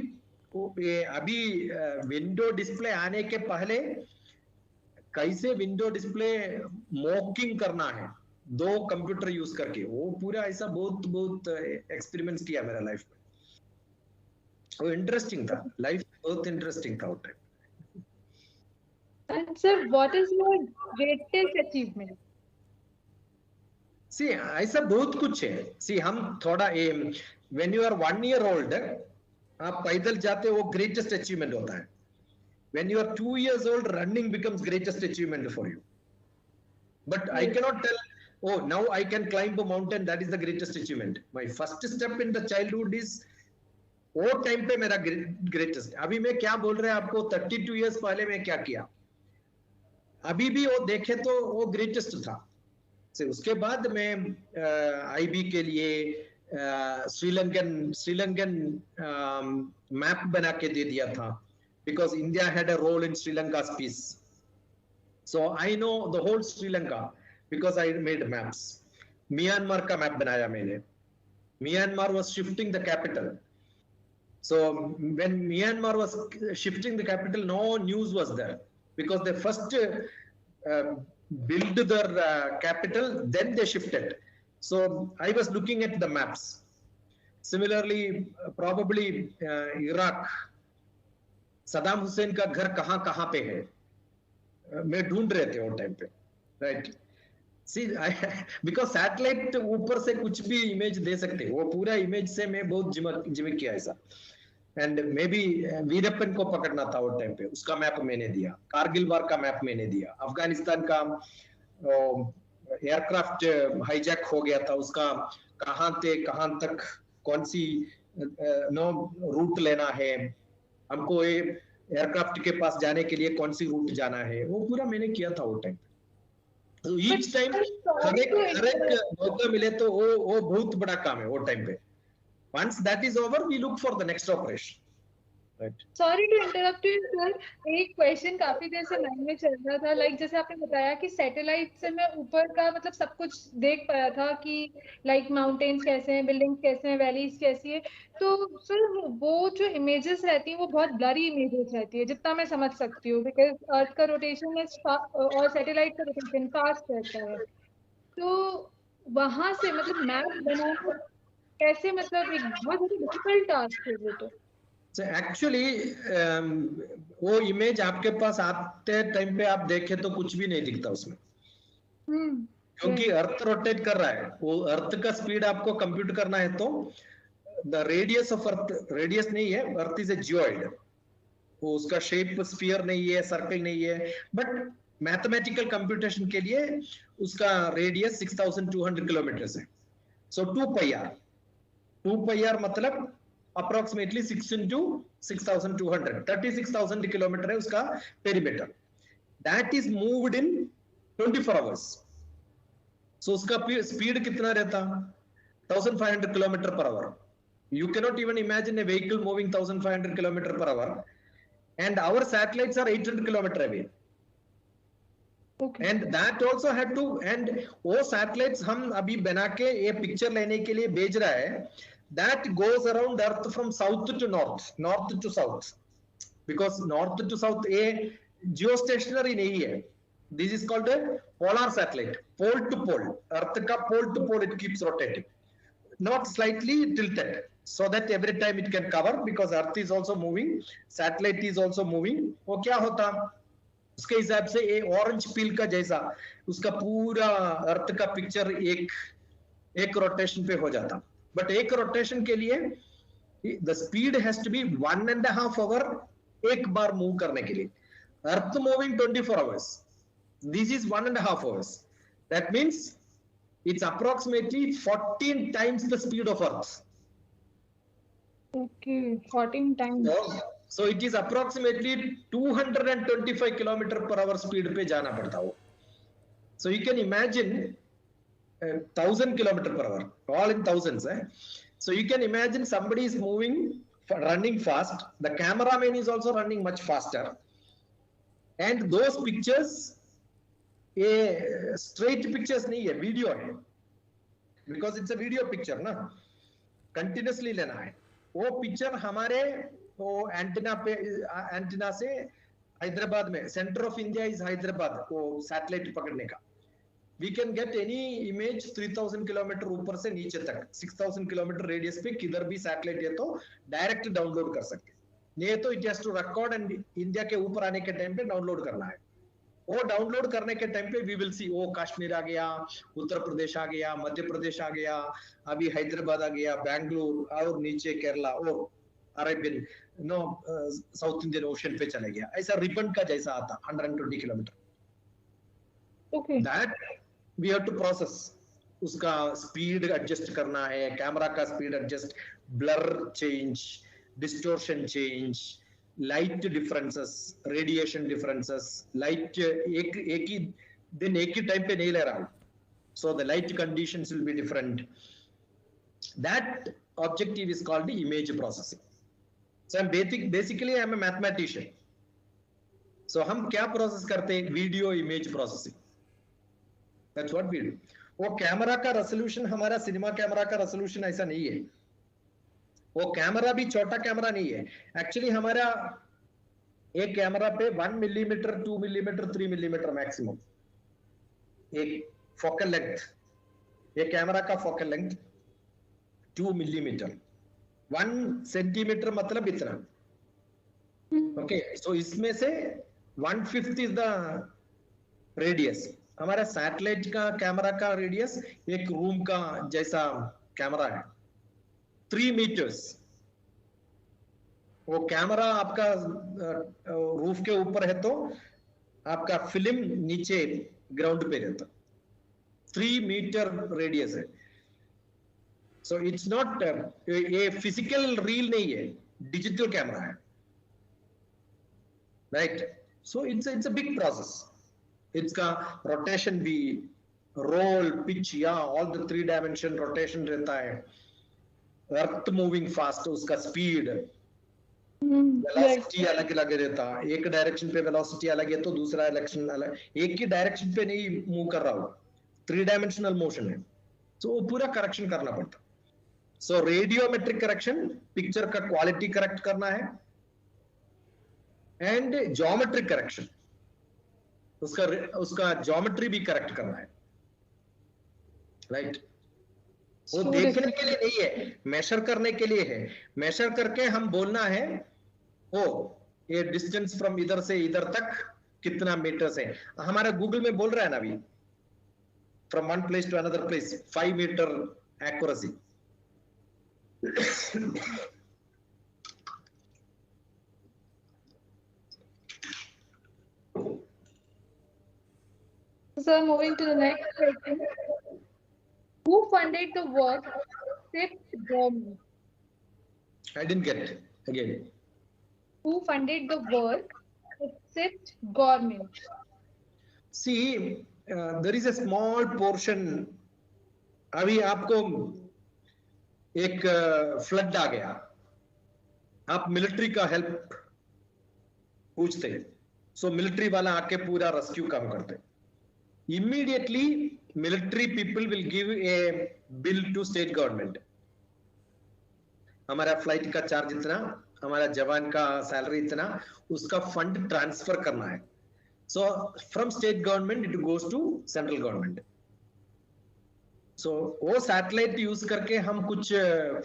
अभी विंडो डिस्प्ले आने के पहले कैसे विंडो डिस्प्ले मॉकिंग करना है 2 कंप्यूटर यूज करके वो पूरा ऐसा बहुत एक्सपेरिमेंट्स किया मेरा लाइफ में। वो इंटरेस्टिंग था लाइफ बहुत इंटरेस्टिंग था वो time. And sir, what is your greatest achievement? See ऐसा बहुत कुछ है। सी हम थोड़ा when you are 1 year old आप पैदल जाते वो ग्रेटेस्ट अचीवमेंट होता है। When you are 2 years old running becomes greatest achievement for you. But I cannot tell oh now I can climb a mountain that is the greatest achievement। my first step in the childhood is वो time पे मेरा greatest. अभी मैं क्या बोल रहे हैं आपको 32 इयर्स पहले मैं क्या किया अभी भी वो देखे तो वो ग्रेटेस्ट था। उसके बाद मैं आईबी के लिए श्रीलंकन मैप बना के दे दिया था because India had a role in Sri Lanka peace. So I know the whole Sri Lanka because I made maps. Myanmar का मैप बनाया मैंने Myanmar was shifting the capital. So when Myanmar was shifting the capital, no news was there because they first built their capital, then they shifted. So I was looking at the maps. Similarly, probably Iraq, Saddam Hussain का घर कहाँ कहाँ पे है, मैं ढूंढ रहे थे वो टाइम पे, राइट. सी बिकॉज सैटेलाइट ऊपर से कुछ भी इमेज दे सकते, वो पूरा इमेज से मैं बहुत जिमिक किया ऐसा. एंड मे बी वीरप्पन को पकड़ना था वो टाइम पे, उसका मैप मैंने दिया, कारगिल वार का मैप मैंने दिया, अफगानिस्तान का एयरक्राफ्ट हाईजैक हो गया था, उसका कहाँ थे कहाँ तक कौन सी नो रूट लेना है, हमको एयरक्राफ्ट के पास जाने के लिए कौन सी रूट जाना है, वो पूरा मैंने किया था वो टाइम. तो ईच टाइम हर एक मौका मिले तो वो बहुत बड़ा काम है वो टाइम पे. Once that is over, we look for the next operation. Right. Sorry to interrupt you sir, एक क्वेश्चन काफी देर से माइंड में चल रहा था. लाइक जैसे आपने बताया कि सैटेलाइट से मैं ऊपर का मतलब सब कुछ देख पाया था कि लाइक माउंटेन्स कैसे हैं, बिल्डिंग्स कैसे हैं, वैलीज कैसी है. तो सर वो जो इमेजेस रहती हैं वो बहुत ब्लरी इमेजेस रहती है जितना मैं समझ सकती हूँ, बिकॉज अर्थ का रोटेशन और सैटेलाइट का रोटेशन फास्ट रहता है. तो वहां से मतलब मैप बनाना कैसे, मतलब एक बहुत डिफिकल्ट टास्क है वो. तो So actually वो इमेज आपके पास आते टाइम पे आप देखें तो कुछ भी नहीं दिखता उसमें, क्योंकि अर्थ रोटेट कर रहा है. वो अर्थ का स्पीड आपको कंप्यूट करना है तो the radius of earth, radius नहीं है, अर्थ इज ए जियोइड, वो उसका शेप स्फीयर नहीं है, सर्कल नहीं है, बट मैथमेटिकल कंप्यूटेशन के लिए उसका रेडियस 6200 किलोमीटर है. सो 2 pi r मतलब अप्रोक्सीमेटली 6 into 6200, 36,000 किलोमीटर है उसका perimeter. That is moved in 24 hours. सो उसका स्पीड कितना रहता, 1500 kilometre per hour. You cannot even imagine a vehicle moving 1500 kilometer per hour, and our satellites are 800 kilometer away. Okay. And that also had to, and वो satellites हम अभी बना के ये picture लेने के लिए भेज रहा है, that goes around earth from south to north, north to south, because north to south ये geostationary नहीं है. This is called a polar satellite, pole to pole, earth का pole to pole it keeps rotating, not slightly tilted, so that every time it can cover, because earth is also moving, satellite is also moving. वो क्या होता उसके हिसाब से ये orange peel का जैसा उसका पूरा अर्थ का पिक्चर एक रोटेशन पे हो जाता. बट एक रोटेशन के लिए the speed has to be 1.5 hour एक बार मूव करने के लिए. Earth moving 24 hours, this is 1.5 hours. That means it's approximately 14 times the speed of earth. Okay, 14 times. So it is approximately 225 kilometer per hour speed पे जाना पड़ता हो. So you can imagine 1000 kilometer per hour, all in thousands. So you can imagine somebody is moving, running fast. The cameraman is also running much faster. And those pictures, ये straight pictures नहीं है, video है, because it's a video picture ना, continuously लेना है. वो picture हमारे वो एंटीना से हैदराबाद में, centre of India is Hyderabad, वो सैटेलाइट पकड़ने का. We can get any image 3000 kilometre ऊपर से नीचे तक, 6000 किलोमीटर रेडियस पे किधर भी सैटेलाइट है तो डायरेक्ट डाउनलोड कर सकते. नहीं तो it has to record and India के ऊपर आने के टाइम पे डाउनलोड करना है. वो डाउनलोड करने के टाइम पे वी विल सी, ओ कश्मीर आ गया, उत्तर प्रदेश आ गया, मध्य प्रदेश आ गया, अभी हैदराबाद आ गया, बैंगलोर और नीचे केरला और Arabian no south Indian ocean पे चले गया. ऐसा रिबन का जैसा आता 120 kilometre. Okay. That we have to process. उसका स्पीड एडजस्ट करना है, कैमरा का speed adjust, blur change, distortion change, light differences, radiation differences. Light एक ही दिन एक ही टाइम पे नहीं ले रहा, so the light conditions will be different. That objective is called the image processing. So I'm basically I'm a mathematician. So हम क्या प्रोसेस करते हैं, video image processing. That's what we do. वो कैमरा का रेजोल्यूशन हमारा cinema camera का resolution ऐसा नहीं है, वो कैमरा भी छोटा कैमरा नहीं है। एक्चुअली हमारा एक कैमरा पे 1 मिलीमीटर, 2 मिलीमीटर, 3 मिलीमीटर मैक्सिमम एक फोकल लेंथ, ये कैमरा का फोकल लेंथ 2 मिलीमीटर, 1 सेंटीमीटर मतलब इतना। ओके, सो इसमें से 1/5 इज द रेडियस। हमारा सैटेलाइट का कैमरा का रेडियस एक रूम का जैसा कैमरा है, 3 मीटर्स। वो कैमरा आपका रूफ के ऊपर है तो आपका फिल्म नीचे ग्राउंड पे रहता, 3 मीटर रेडियस है। सो इट्स नॉट ये फिजिकल रील नहीं है, डिजिटल कैमरा है, right. So it's a big process. इसका रोटेशन भी, रोल, पिच, या ऑल द 3 डायमेंशन रोटेशन रहता है। अर्थ मूविंग फास्ट, उसका स्पीड, वेलोसिटी अलग अलग रहता है। एक डायरेक्शन पे वेलोसिटी अलग है तो दूसरा डायरेक्शन अलग, एक ही डायरेक्शन पे नहीं मूव कर रहा हो, 3 डायमेंशनल मोशन है, तो वो पूरा करेक्शन करना पड़ता। सो रेडियोमेट्रिक करेक्शन, पिक्चर का क्वालिटी करेक्ट करना है, एंड ज्योमेट्रिक करेक्शन, उसका ज्योमेट्री भी करेक्ट करना है, राइट। वो देखने के लिए नहीं है, मेजर करने के लिए है। मेजर करके हम बोलना है ओ ये डिस्टेंस फ्रॉम इधर से इधर तक कितना मीटर है। हमारा गूगल में बोल रहा है ना अभी, from one place to another place 5 metre accuracy. So moving to the next question. Who funded the work except government? I didn't get it. Again. Who funded the work except government? See, there is a small portion. अभी आपको एक flood आ गया, आप military का help पूछते, सो military वाला आके पूरा रेस्क्यू काम करते। Immediately military people will give a bill to state government. हमारा फ्लाइट का चार्ज इतना, हमारा जवान का सैलरी इतना, उसका फंड ट्रांसफर करना है। So from state government it goes to central government. So वो सैटेलाइट यूज करके हम कुछ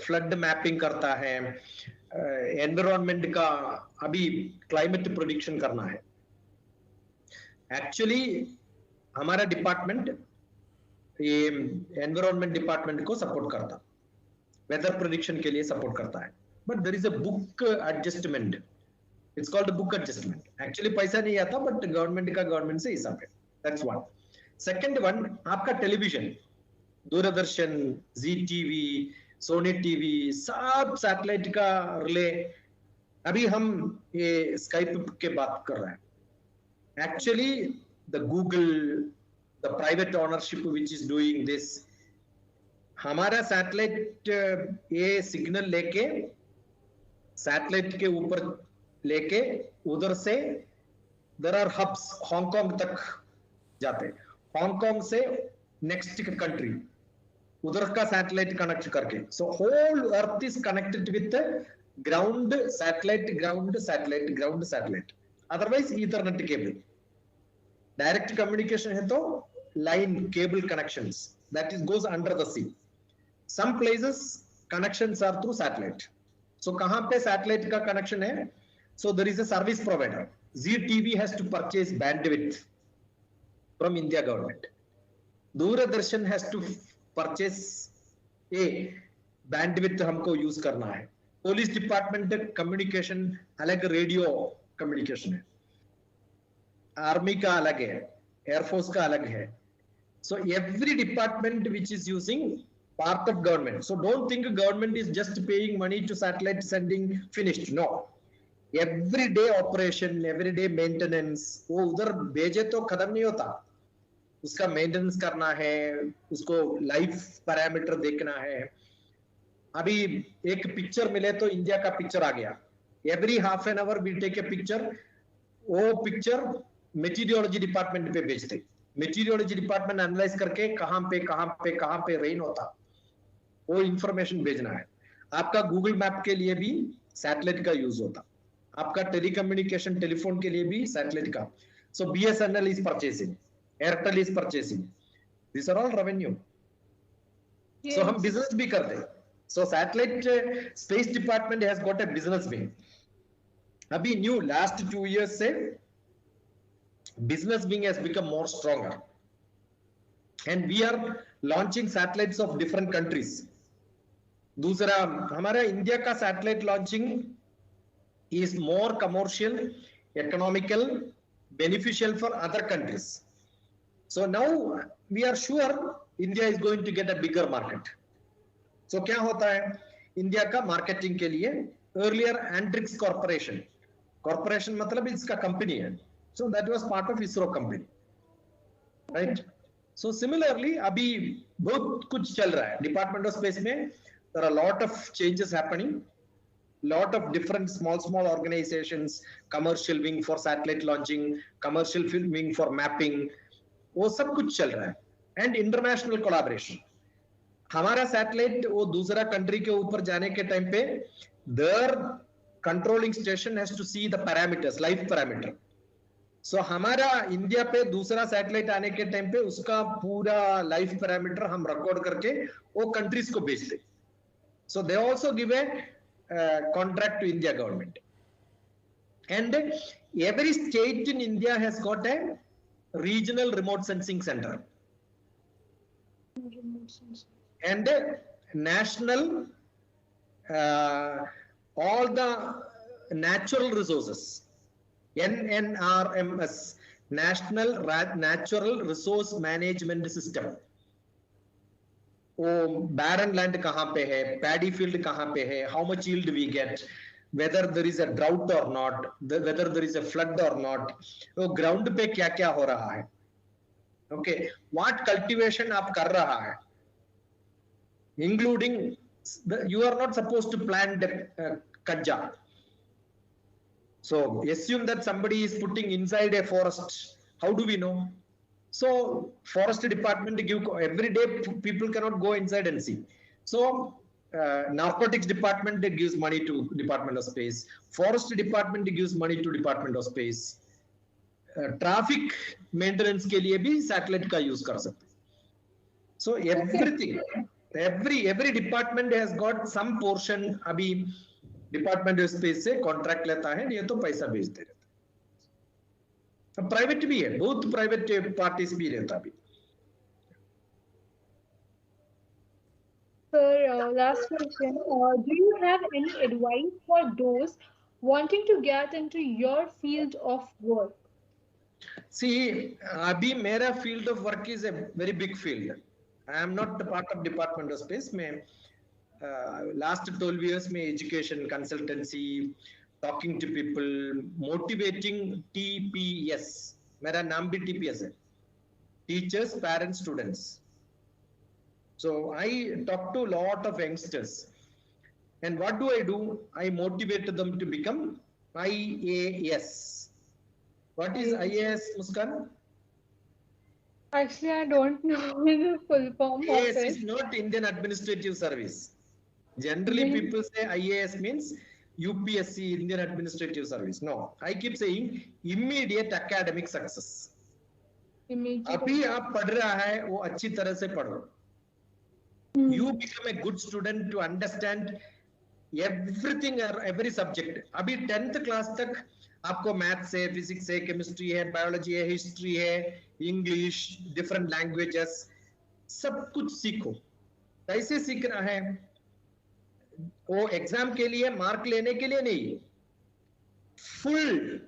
फ्लड मैपिंग करता है, एनवायरमेंट का अभी क्लाइमेट प्रेडिक्शन करना है। एक्चुअली हमारा डिपार्टमेंट ये एनवायरमेंट डिपार्टमेंट को सपोर्ट करता, वेदर प्रेडिक्शन के लिए सपोर्ट करता है। But there is a book adjustment, it's called book adjustment. Actually पैसा नहीं आता, बट गवर्नमेंट का गवर्नमेंट से हिसाब है। That's one. सेकंड वन, आपका टेलीविजन, दूरदर्शन, जी टीवी, सोनी टीवी, सब सैटेलाइट का रिले। अभी हम ये स्काइप के बात कर रहे हैं। Actually the Google, the private ownership which is doing this, हमारा सैटेलाइट ये सिग्नल लेके सैटेलाइट के ऊपर लेके उधर से देयर आर हब्स हांगकांग तक जाते, हांगकांग से नेक्स्ट कंट्री, उधर का सैटेलाइट कनेक्ट करके। So whole earth is connected with ground satellite, ground satellite, ground satellite. Otherwise ethernet cable, direct communication है तो line cable connections, that is goes under the sea. Some places connections are through satellite. So कहां पे satellite का connection है? So there is a service provider. ZTV has to purchase bandwidth from India government. Doordarshan has to purchase a bandwidth, हमको use करना है। Police department communication अलग, radio communication है, army का अलग है, एयरफोर्स का अलग है। So every department which is using part of government. So don't think government is just paying money to satellite sending finished. No. Everyday operation, everyday maintenance, वो उधर भेजे तो खत्म नहीं होता, उसका मेंटेनेंस करना है, उसको लाइफ पैरामीटर देखना है। अभी एक पिक्चर मिले तो इंडिया का पिक्चर आ गया, every half an hour we take a picture, वो पिक्चर मेटीरियोलॉजी डिपार्टमेंट पे भेजते, मेटीरियोलॉजी डिपार्टमेंट एनालाइज करके कहां पे रेन होता, वो इंफॉर्मेशन भेजना है। आपका गूगल मैप के लिए भी सैटेलाइट का यूज होता, आपका टेलीकम्युनिकेशन टेलीफोन के लिए भी सैटेलाइट का। So BSNL is purchasing, Airtel is purchasing, this are all revenue. So हम Yes. बिजनेस भी करते हैं। So satellite space department has got a business wing. अभी न्यू लास्ट 2 years से business wing has become more stronger, and we are launching satellites of different countries. दूसरा, हमारा India का satellite launching is more commercial, economical, beneficial for other countries. So now we are sure India is going to get a bigger market. So क्या होता है India का marketing के लिए? Earlier एंड्रिक्स corporation मतलब इसका कंपनी है, so that was part of ISRO company, right? So similarly अभी बहुत कुछ चल रहा है डिपार्टमेंट ऑफ स्पेस में. there are a lot of changes happening, lot of different small organizations, commercial wing for satellite launching, commercial wing for mapping, वो सब कुछ चल रहा है. And international collaboration. हमारा सैटेलाइट वो दूसरा कंट्री के ऊपर जाने के टाइम पे there controlling station has to see the parameters, life parameter. So हमारा इंडिया पे दूसरा सैटेलाइट आने के टाइम पे उसका पूरा लाइफ पैरामीटर हम रिकॉर्ड करके वो कंट्रीज को भेजते. So they also give a contract to India government, and every state in India has got a regional remote sensing center and a national all the natural resources, NNRMS, National Natural Resource Management System. वो barren land कहाँ पे है, paddy field कहाँ पे है, how much yield we get, whether there is a drought or not, whether there is a flood or not, वो ground पे क्या क्या हो रहा है, ओके, व्हाट कल्टीवेशन आप कर रहा है, including you are not supposed to plant कज्जा. So assume that somebody is putting inside a forest, how do we know? So forest department give every day, people cannot go inside and see. So narcotics department gives money to Department of Space, forest department gives money to Department of Space, traffic maintenance के लिए भी satellite का use कर सकते. So everything, every department has got some portion. अभी department of space से contract लेता है, ये तो पैसा भेजते रहता है. प्राइवेट भी है, बहुत प्राइवेट पार्टीज भी रहता भी. Sir, last question. Do you have any advice for those wanting to get into your field of work? See, अभी मेरा field of work is a very big field. I am not part of Department of Space. मैं last 12 years में education consultancy, talking to people, motivating TPS. मेरा नाम भी TPS है, teachers, parents, students. So I talk to a lot of youngsters, and what do? I motivate them to become IAS. What is IAS, Muskan? Actually, I don't know the full form of IAS it. is not Indian Administrative Service. Generally, people say IAS means UPSC, Indian Administrative Service. No, I keep saying immediate academic success. अभी आप पढ़ रहा है वो अच्छी तरह से पढ़ो. You become a good student to understand everything or every subject. अभी 10th class तक आपको मैथ्स है, फिजिक्स है, केमिस्ट्री है, बायोलॉजी है, हिस्ट्री है, इंग्लिश, डिफरेंट लैंग्वेजेस, सब कुछ सीखो. कैसे सीखना है? वो एग्जाम के लिए मार्क लेने के लिए नहीं, फुल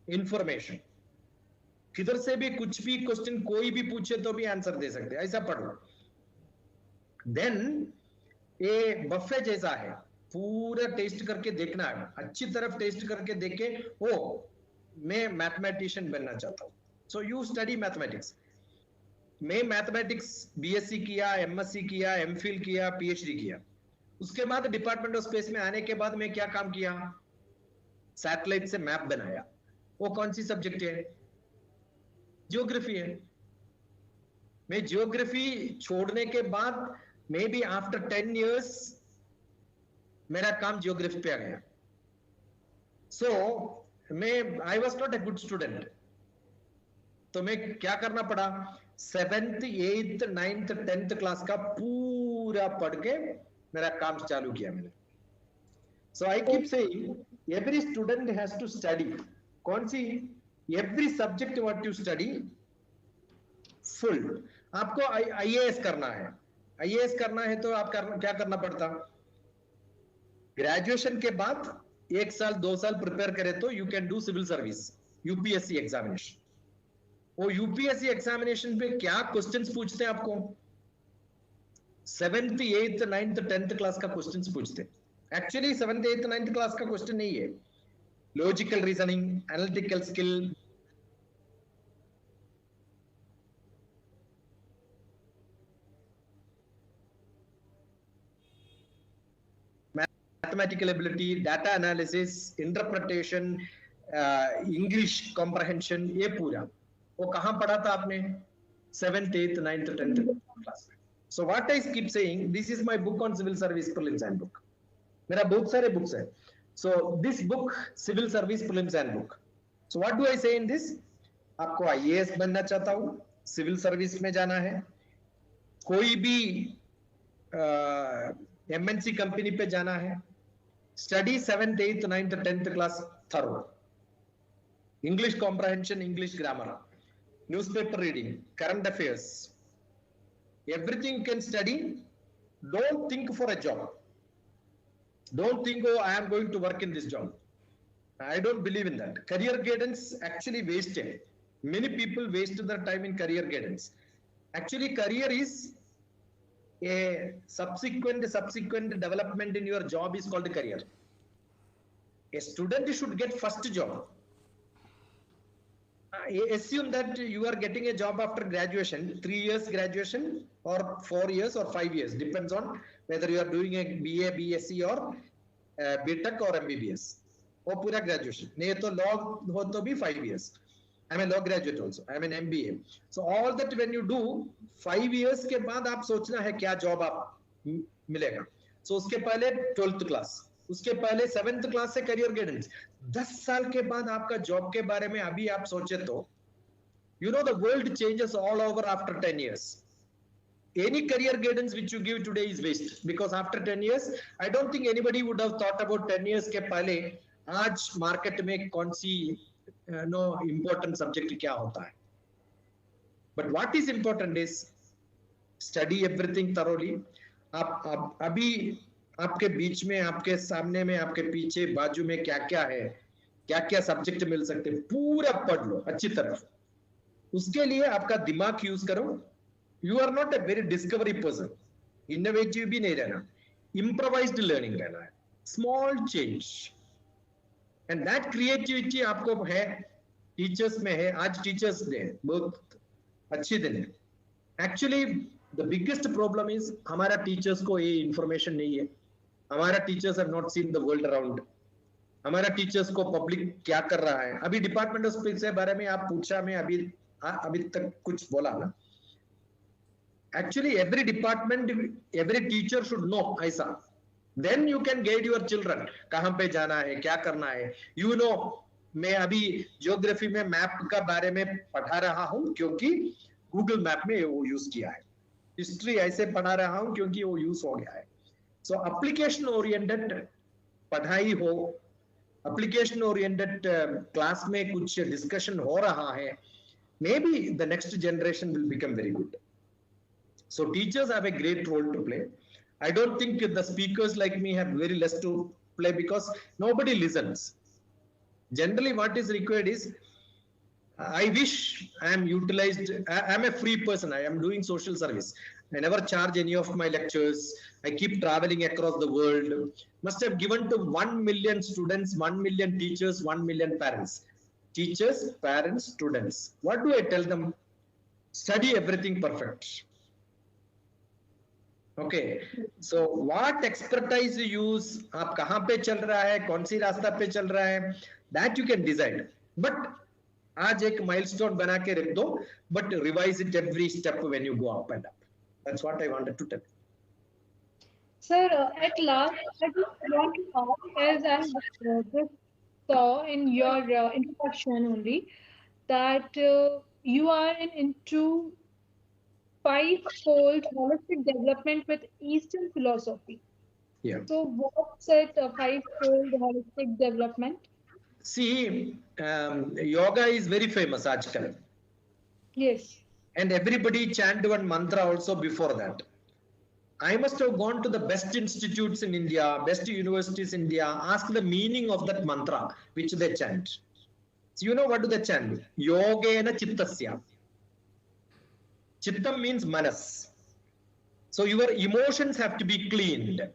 इंफॉर्मेशन. किधर से भी कुछ भी क्वेश्चन कोई भी पूछे तो भी आंसर दे सकते, ऐसा पढ़ो. देन ये बफे जैसा है, पूरा टेस्ट करके देखना है, अच्छी तरफ टेस्ट करके देखे ओ मैं मैथमेटिशियन बनना चाहता हूँ. So you study mathematics. मैं मैथमेटिक्स बीएससी किया, एमएससी किया, एमफिल किया, पीएचडी किया. उसके बाद डिपार्टमेंट ऑफ स्पेस में आने के बाद मैं क्या काम किया? सैटेलाइट से मैप बनाया. वो कौन सी सब्जेक्ट है? ज्योग्राफी है. मैं जियोग्राफी छोड़ने के बाद मे बी आफ्टर 10 years मेरा काम जियोग्राफी पे आ गया. सो मैं I was not a good student. तो मैं क्या करना पड़ा, 7th 8th 9th 10th class का पूरा पढ़ के मेरा काम चालू किया मैंने. So I keep saying every student has to study. कौन सी? Every subject what you study full. आपको आईएएस करना है. आईएएस करना है तो आप क्या करना पड़ता, ग्रेजुएशन के बाद 1 साल 2 साल प्रिपेयर करे तो you can do civil service, UPSC examination. वो यूपीएससी एग्जामिनेशन पे क्या क्वेश्चंस पूछते हैं आपको, 7th 8th 9th 10th class का क्वेश्चंस पूछते हैं. Actually 7th 8th 9th class का क्वेश्चन नहीं है. Logical reasoning, analytical skill, mathematical ability, data analysis, interpretation, English comprehension, ये पूरा वो कहाँ पढ़ा था आपने, 7th 8th 9th 10th class में. So what I keep saying, this is my book on civil service prelims and book. मेरा बहुत सारे बुक्स है. So this book civil service prelims and book. So what do I say in this? आपको IAS बनना चाहता हूँ, civil service में जाना है, कोई भी एमएनसी कंपनी पे जाना है, study 7th 8th 9th 10th class thorough, English comprehension, English grammar, newspaper reading, current affairs, everything you can study. Don't think for a job. Don't think, oh, I am going to work in this job. I don't believe in that. Career guidance actually wasted. Many people waste their time in career guidance. Actually, career is a subsequent development in your job is called a career. A student should get first job. Assume that you are getting a job after graduation, 3 years graduation or 4 years or 5 years, depends on whether you are doing a BA, BSc or BTech or MBBS. वो पूरा graduation. नहीं तो law हो तो भी 5 years. I'm a law graduate also. I'm an MBA. So all that when you do 5 years के बाद आप सोचना है क्या job आप मिलेगा. So उसके पहले 12th class, उसके पहले 7th क्लास से करियर गाइडेंस. 10 साल के बाद आपका जॉब के बारे में अभी आप सोचे तो you know the world changes all over after 10 years. Any career guidance which you give today is waste because after 10 years I don't think anybody would have thought about 10 years के पहले आज मार्केट में कौन सी know important subject क्या होता है. But what is important is study everything thoroughly. आप अभी आपके बीच में, आपके सामने में, आपके पीछे बाजू में क्या क्या है, क्या क्या सब्जेक्ट मिल सकते हैं, पूरा पढ़ लो अच्छी तरह. उसके लिए आपका दिमाग यूज करो. You are not a very discovery person, innovative भी नहीं रहना, इम्प्रोवाइज्ड लर्निंग रहना है, small change. And that creativity आपको है, टीचर्स में है. आज टीचर्स डे, बहुत अच्छी दिन है. Actually the biggest problem is हमारा टीचर्स को ये इंफॉर्मेशन नहीं है. हमारा teachers have not seen the world around. हमारा टीचर्स को पब्लिक क्या कर रहा है. अभी डिपार्टमेंट ऑफ स्पीच के बारे में आप पूछा, मैं अभी तक कुछ बोला ना. Actually every department, every teacher should know ऐसा. Then you can guide your children कहां पे जाना है, क्या करना है. यू नो मैं अभी ज्योग्राफी में मैप का बारे में पढ़ा रहा हूं क्योंकि गूगल मैप में वो यूज किया है. हिस्ट्री ऐसे पढ़ा रहा हूं क्योंकि वो यूज हो गया है. सो एप्लीकेशन ओरिएंटेड पढ़ाई हो, एप्लीकेशन ओरिएंटेड क्लास में कुछ डिस्कशन हो रहा है, may be the next generation will become very good. So teachers have a great role to play. I don't think the speakers like me have very less to play because nobody listens. Generally what is required is, I wish I am utilized. I am a free person. I am doing social service. I never charge any of my lectures. I keep traveling across the world. Must have given to 1 million students, 1 million teachers, 1 million parents. Teachers, parents, students. What do I tell them? Study everything perfect. Okay. So what expertise you use, आप कहाँ पे चल रहा है, कौन सी रास्ता पे चल रहा है, that you can decide. But आज एक milestone बना के रख दो, but revise it every step when you go up and up. That's what I wanted to tell. Sir, at last, I just want to ask, as I just saw in your introduction only, that you are into five-fold holistic development with Eastern philosophy. Yeah. So, what's that five-fold holistic development? See, yoga is very famous आजकल, Yes. and everybody chant one mantra also before that. I must have gone to the best institutes in India, best universities in India, ask the meaning of that mantra which they chant. So you know what do they chant? Yogena chittasya. Chittam means manas. So your emotions have to be cleaned.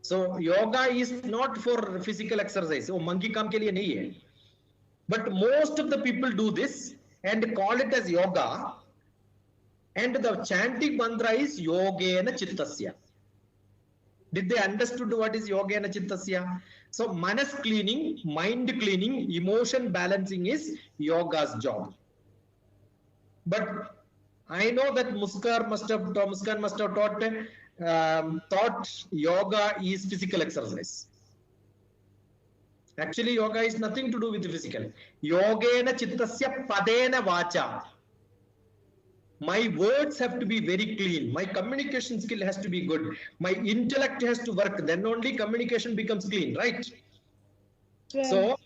So yoga is not for physical exercise. Oh, monkey काम के लिए नहीं है. But most of the people do this and call it as yoga. And the chanting mantra is yogena chittasya. Did they understood what is yogena chittasya? So manas cleaning, mind cleaning, emotion balancing is yoga's job. But I know that Muskan must have thought yoga is physical exercise. Actually, yoga is nothing to do with physical. Yogena chittasya padena vacha. My words have to be very clean. My communication skill has to be good. My intellect has to work. Then only communication becomes clean, right? Right. So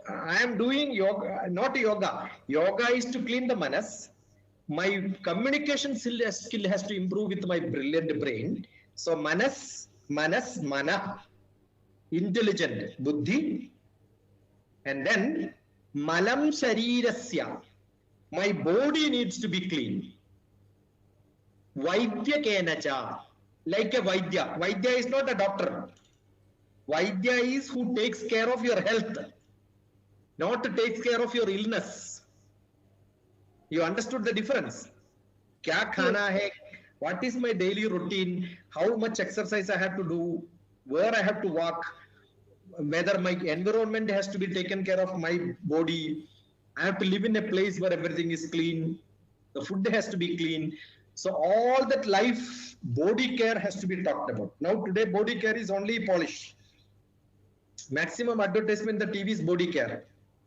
I am doing yoga, not yoga. Yoga is to clean the manas. My communication skill has to improve with my brilliant brain. So manas, mana, intelligent, buddhi. And then malam sharirasya. My body needs to be clean. Vaidya kenacha. Like a Vaidya. Vaidya is not a doctor. Vaidya is who takes care of your health, not takes care of your illness. You understood the difference? Kya khana hai? What is my daily routine? How much exercise I have to do? Where I have to walk? Whether my environment has to be taken care of, my body. I have to live in a place where everything is clean. The food has to be clean. So all that life, body care has to be talked about. Now today body care is only polish. Maximum advertisement in the TV is body care.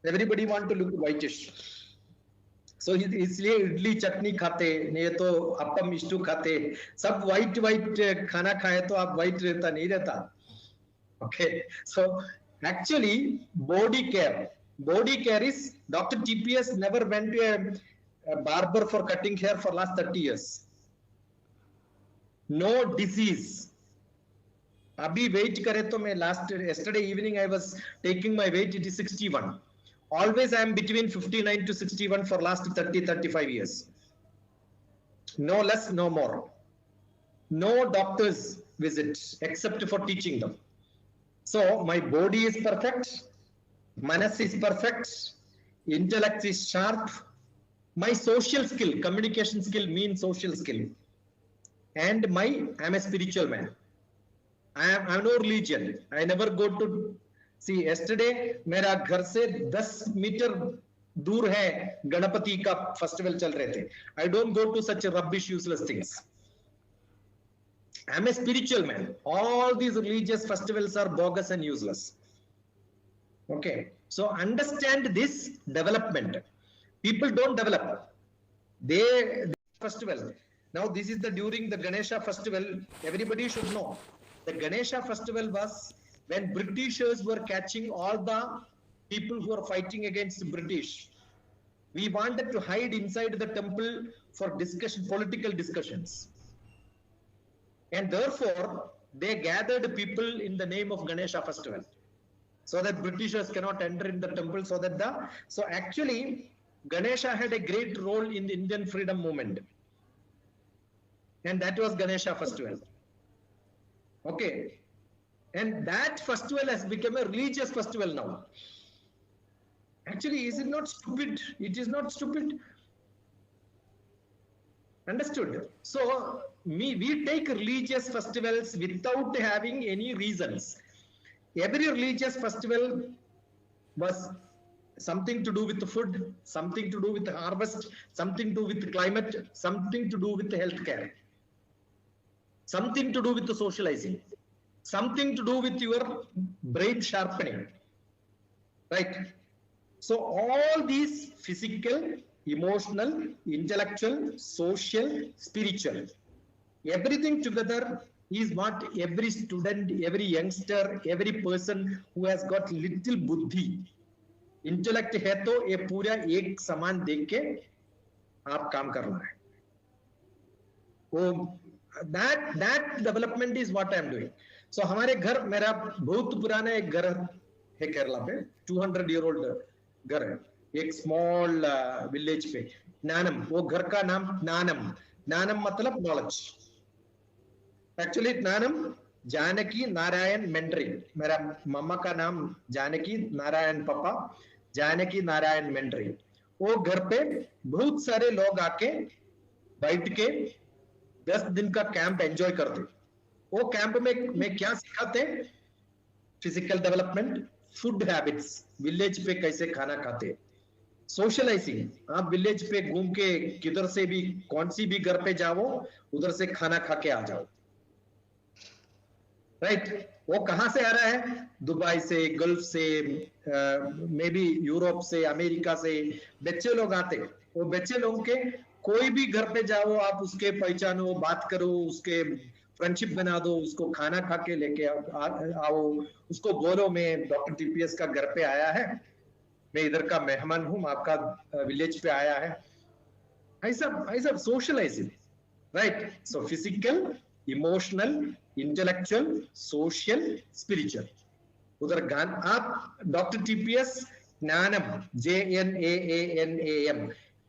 Everybody want to look whitish. So इसलिए इडली चटनी खाते, नहीं तो अप्पम इष्टू खाते, सब white खाना खाए तो आप white रहता नहीं रहता. Okay, so actually body care is Dr. TPS never went to a barber for cutting hair for last 30 years. No disease. Abhi weight kare to मैं yesterday evening I was taking my weight, it is 61. Always I am between 59 to 61 for last 35 years. No less, no more. No doctor's visit except for teaching them. So my body is perfect, manas is perfect, intellect is sharp, my social skill, communication skill means social skill, and I'm a spiritual man. I'm no religion. I never go to see. Yesterday मेरा घर से 10 metre दूर है गणपति का festival चल रहे थे. I don't go to such rubbish, useless things. I'm a spiritual man. All these religious festivals are bogus and useless. Okay, so understand this development. People don't develop. They festival. Now this is during the Ganesha festival. Everybody should know. The Ganesha festival was when Britishers were catching all the people who are fighting against the British. We wanted to hide inside the temple for discussion, political discussions. And therefore, they gathered people in the name of Ganesha festival, so that Britishers cannot enter in the temple. So actually, Ganesha had a great role in the Indian freedom movement, and that was Ganesha festival. Okay, and that festival has become a religious festival now. Actually, is it not stupid? It is not stupid. Understood? So we take religious festivals without having any reasons. Every religious festival was something to do with the food, something to do with the harvest, something to do with the climate, something to do with the healthcare, something to do with the socializing, something to do with your brain sharpening, right? So all these physical, emotional, intellectual, social, spiritual, everything together is what every student, every youngster, every person who has got little buddhi, intellect है तो ये पूरा एक समान देख के आप काम करना है वो that development is what I am doing. So हमारे घर मेरा बहुत पुराना एक घर है केरला पे 200-year-old घर है एक स्मॉल विलेज पे नानम वो घर का नाम नानम नानम मतलब नॉलेज एक्चुअली नानम जानकी नारायण मेंड्री मेरा मम्मा का नाम जानकी नारायण पापा जानकी नारायण मेंड्री वो घर पे बहुत सारे लोग आके बैठ के 10 दिन का कैंप एंजॉय करते वो कैंप में क्या सिखाते physical development food habits village पे कैसे खाना खाते सोशलाइजिंग आप विलेज पे घूम के किधर से भी कौन सी भी घर पे जाओ उधर से खाना खा के आ जाओ राइट वो कहां से आ रहा है दुबई से गल्फ से मे बी यूरोप से अमेरिका से बच्चे लोग आते वो बच्चे लोगों के कोई भी घर पे जाओ आप उसके पहचानो बात करो उसके फ्रेंडशिप बना दो उसको खाना खा के लेके आओ उसको बोलो मैं डॉक्टर टीपीएस का घर पे आया है मैं इधर का मेहमान हूं आपका विलेज पे आया है ऐसा socializing right so physical emotional intellectual social spiritual उधर गान आप doctor TPS Gnanam JNAANAM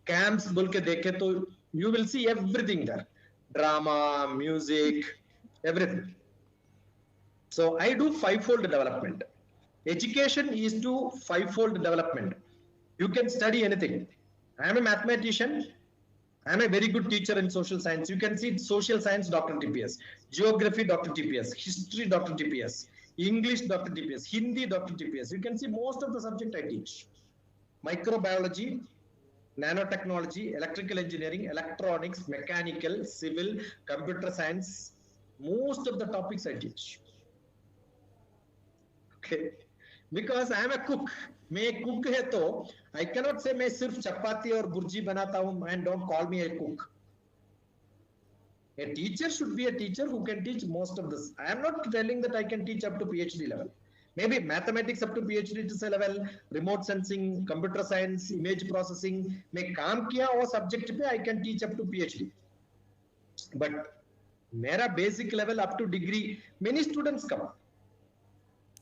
camps बोल के देखे तो you will see everything there drama music everything so I do five-fold development education is to five-fold development you can study anything I am a mathematician I am a very good teacher in social science you can see social science Dr. TPS geography Dr. TPS history Dr. TPS English Dr. TPS Hindi Dr. TPS you can see most of the subject I teach microbiology nanotechnology electrical engineering electronics mechanical civil computer science most of the topics I teach okay because I am a cook मैं एक cook है तो I cannot say मैं सिर्फ चपाती और बुर्जी बनाता हूं and don't call me a cook a teacher should be a teacher who can teach most of this I am not telling that I can teach up to PhD level maybe mathematics up to PhD level remote sensing computer science image processing मैं काम किया वो subject पे I can teach up to PhD but मेरा basic level up to degree many students come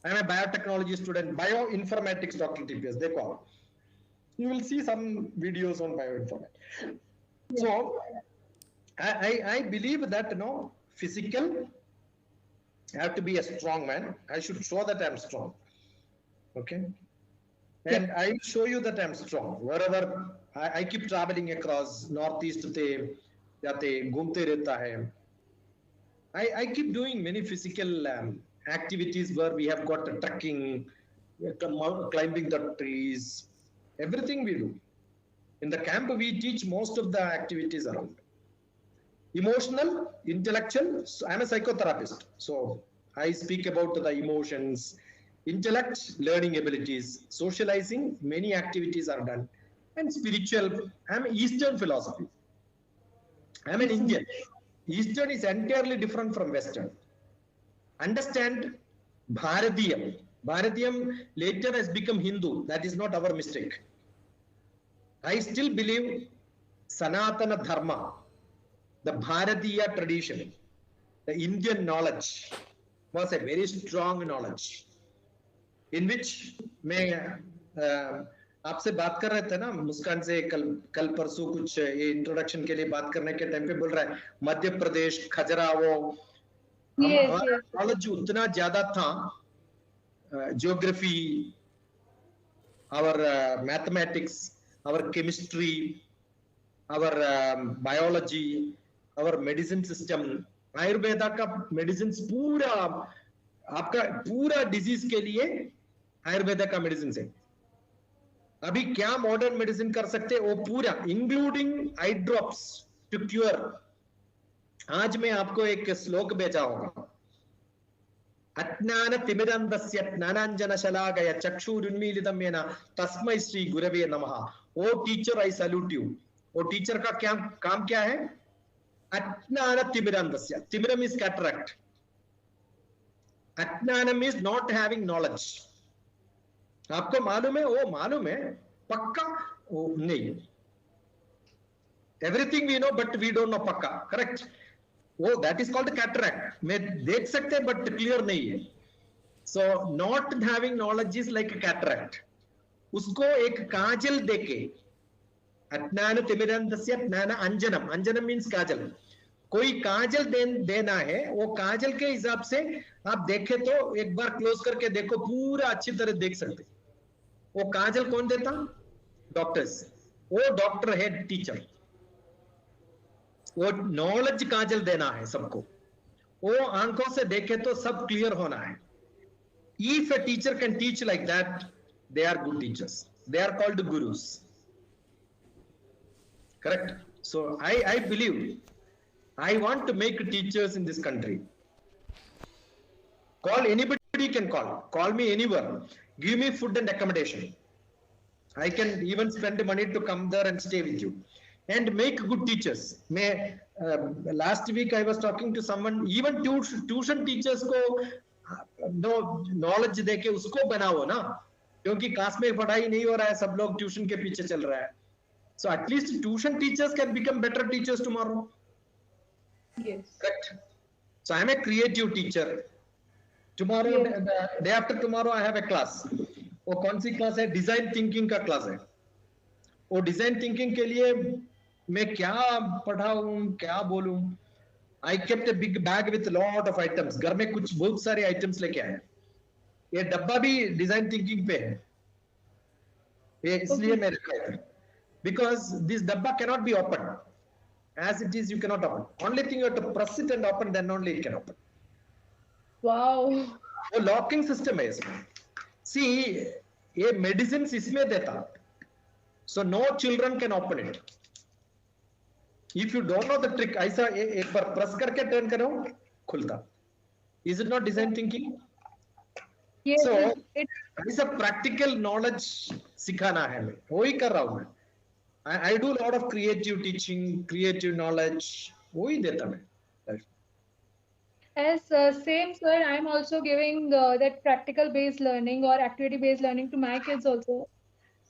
I am a biotechnology student, bioinformatics, Dr. TPS. देखो, you will see some videos on bioinformatics. Yeah. So, I believe that physical, I have to be a strong man. I should show that I am strong. Okay, and yeah. I will show you that I am strong. Wherever I keep traveling across northeast te जाते घूमते रहता है. I keep doing many physical activities where we have got trekking, climbing the trees, everything we do. In the camp, we teach most of the activities around. Emotional, intellectual, so I'm a psychotherapist. So I speak about the emotions, intellect, learning abilities, socializing, many activities are done. And spiritual, I'm Eastern philosophy. I'm an Indian. Eastern is entirely different from Western. Understand Bharatiyam. Bharatiyam later has become Hindu. That is not our mistake. I still believe Sanatana Dharma, the Bharatiya tradition, the Indian knowledge was a very strong knowledge in which मैं आपसे बात कर रहे थे ना मुस्कान से कल परसों कुछ ये इंट्रोडक्शन के लिए बात करने के टाइम पे बोल रहा है मध्य प्रदेश खजुराहो नॉलेज उतना ज्यादा था geography our mathematics our chemistry our biology our medicine system Ayurveda का मेडिसिन पूरा आपका पूरा डिजीज के लिए आयुर्वेदा का मेडिसिन है अभी क्या मॉडर्न मेडिसिन कर सकते हैं वो पूरा, including eye drops to cure. आज मैं आपको एक श्लोक भेजा होगा, अज्ञान तिमिरंधस्य ज्ञानांजन शलाकया चक्षुरुन्मीलितं येन तस्मै श्री गुरवे नमः। O teacher, I salute you. वो टीचर का क्या काम क्या है? अज्ञान तिमिरंधस्य, तिमिरम इज कैटरैक्ट, अज्ञानम इज नॉट हैविंग नॉलेज। आपको मालूम है, वो मालूम है पक्का, वो नहीं, everything we know but we don't know पक्का, करेक्ट? वो दैट इज कॉल्ड कैटरैक्ट। मैं देख सकते हैं बट क्लियर नहीं है। So not having knowledge is like cataract. उसको एक काजल देके, अज्ञान तिमिरंधस्य ज्ञान अंजनम, अंजनम मीन्स काजल, कोई काजल देना है, वो काजल के हिसाब से आप देखे तो एक बार क्लोज करके देखो, पूरा अच्छी तरह देख सकते। वो काजल कौन देता? डॉक्टर्स। वो डॉक्टर है टीचर। वो नॉलेज काजल देना है सबको। वो आंखों से देखे तो सब क्लियर होना है। If a teacher can teach like that, they are good teachers, they are called gurus, correct? So I believe, I want to make teachers in this country. Call anybody, can call me anywhere, give me food and accommodation, I can even spend money to come there and stay with you and make good teachers. May last week I was talking to someone, even tuition teachers को no knowledge देके उसको बनाओ ना, क्योंकि class में पढ़ाई नहीं हो रहा है, सब लोग ट्यूशन के पीछे चल रहा है। So at least tuition teachers can become better teachers tomorrow. Yes. Correct? So I am a creative teacher. Tomorrow, day after tomorrow I have a class. वो कौन सी क्लास है? डिजाइन थिंकिंग का क्लास है। वो डिजाइन थिंकिंग के लिए मैं क्या पढ़ाऊं, क्या बोलूं? I kept a big bag with lot of items. घर में कुछ बहुत सारे items लेके आया। ये डब्बा भी डिजाइन थिंकिंग पे है, ये इसलिए मैं रखा है। Because this डब्बा cannot be opened. As it is, you cannot open. Only thing you have to press it and open, then only it can open. Wow. वो लॉकिंग सिस्टम है इसमें। See, ये मेडिसिन इसमें देता, so no children can open it. If you don't know the trick, ऐसा एक बार press करके turn करो, खुलता। Is it not design thinking? Yes. So it ऐसा practical knowledge सिखाना है, मैं वही कर रहा हूँ। मैं I do a lot of creative teaching, creative knowledge, वही देता मैं। As same sir, I am also giving that practical based learning or activity based learning to my kids also.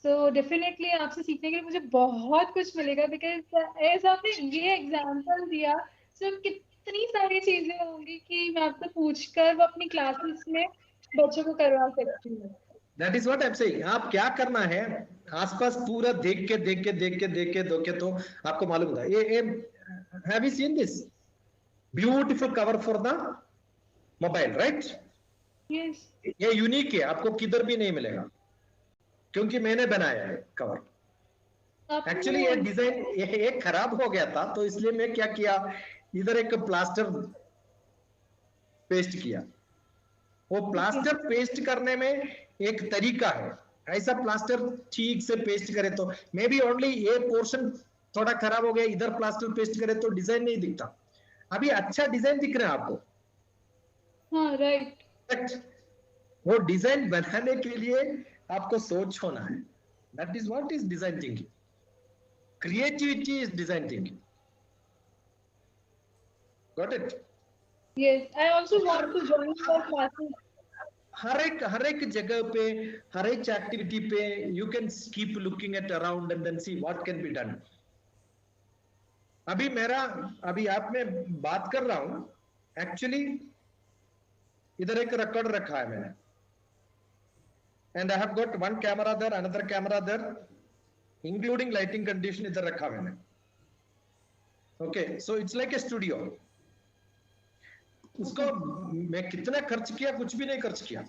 So definitely आपसे सीखने के लिए मुझे बहुत कुछ मिलेगा, because ऐसा आपने ये एग्जांपल दिया, so कितनी सारी चीजें होंगी कि मैं आपसे पूछकर वो अपनी क्लासेस में बच्चों को करवा सकती हूँ। That is what I'm saying. आप क्या करना है, आसपास पूरा देख के तो आपको मालूम होगा। ये have you seen this beautiful cover for the mobile, right? Yes. ये यूनिक है, आपको किधर भी नहीं मिलेगा, क्योंकि मैंने बनाया है कवर। एक्चुअली ये डिजाइन ये खराब हो गया था, तो इसलिए मैं क्या किया, इधर एक प्लास्टर पेस्ट किया। वो प्लास्टर पेस्ट करने में एक तरीका है, ऐसा प्लास्टर ठीक से पेस्ट करे तो मे बी ओनली ये पोर्शन थोड़ा खराब हो गया, इधर प्लास्टर पेस्ट करे तो डिजाइन नहीं दिखता। अभी अच्छा डिजाइन दिख रहा है आपको। हाँ, राइट। वो डिजाइन बनाने के लिए आपको सोच होना है। That is what is design thinking. Creativity is design thinking. Got it? Yes, I also want to join your classes. हर एक जगह पे, हर एक एक्टिविटी पे you can keep looking at around and then see what can be done. अभी आप में बात कर रहा हूं, एक्चुअली इधर एक रिकॉर्ड रखा है मैंने, and I have got one camera there, another camera there, including lighting condition इधर रखा मैंने। Okay, so it's like a studio. उसको मैं कितना खर्च किया? कुछ भी नहीं खर्च किया।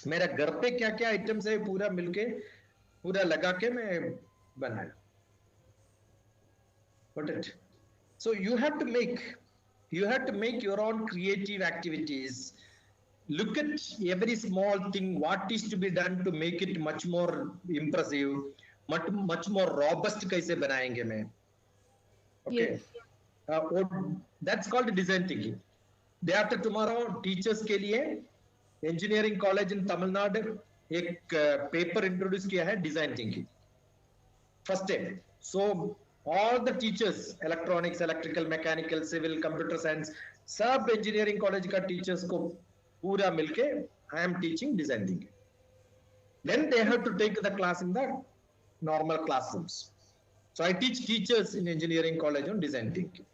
मेरा घर पे क्या क्या आइटम्स है पूरा मिलके, पूरा लगा के मैं बनाया। Got it? So you have to make your own creative activities. look at every small thing, what is to be done to make it much more impressive, much more robust कैसे बनाएंगे मैं. Okay. Yes. That's called design thinking. Day after tomorrow teachers के लिए engineering college in Tamil Nadu एक paper introduce किया है design thinking. First day. So all the teachers, electronics, electrical, mechanical, civil, computer science, सब engineering college का teachers को पूरा मिलके I am teaching design thinking. Then they have to take the class in the normal classrooms. So I teach teachers in engineering college on design thinking.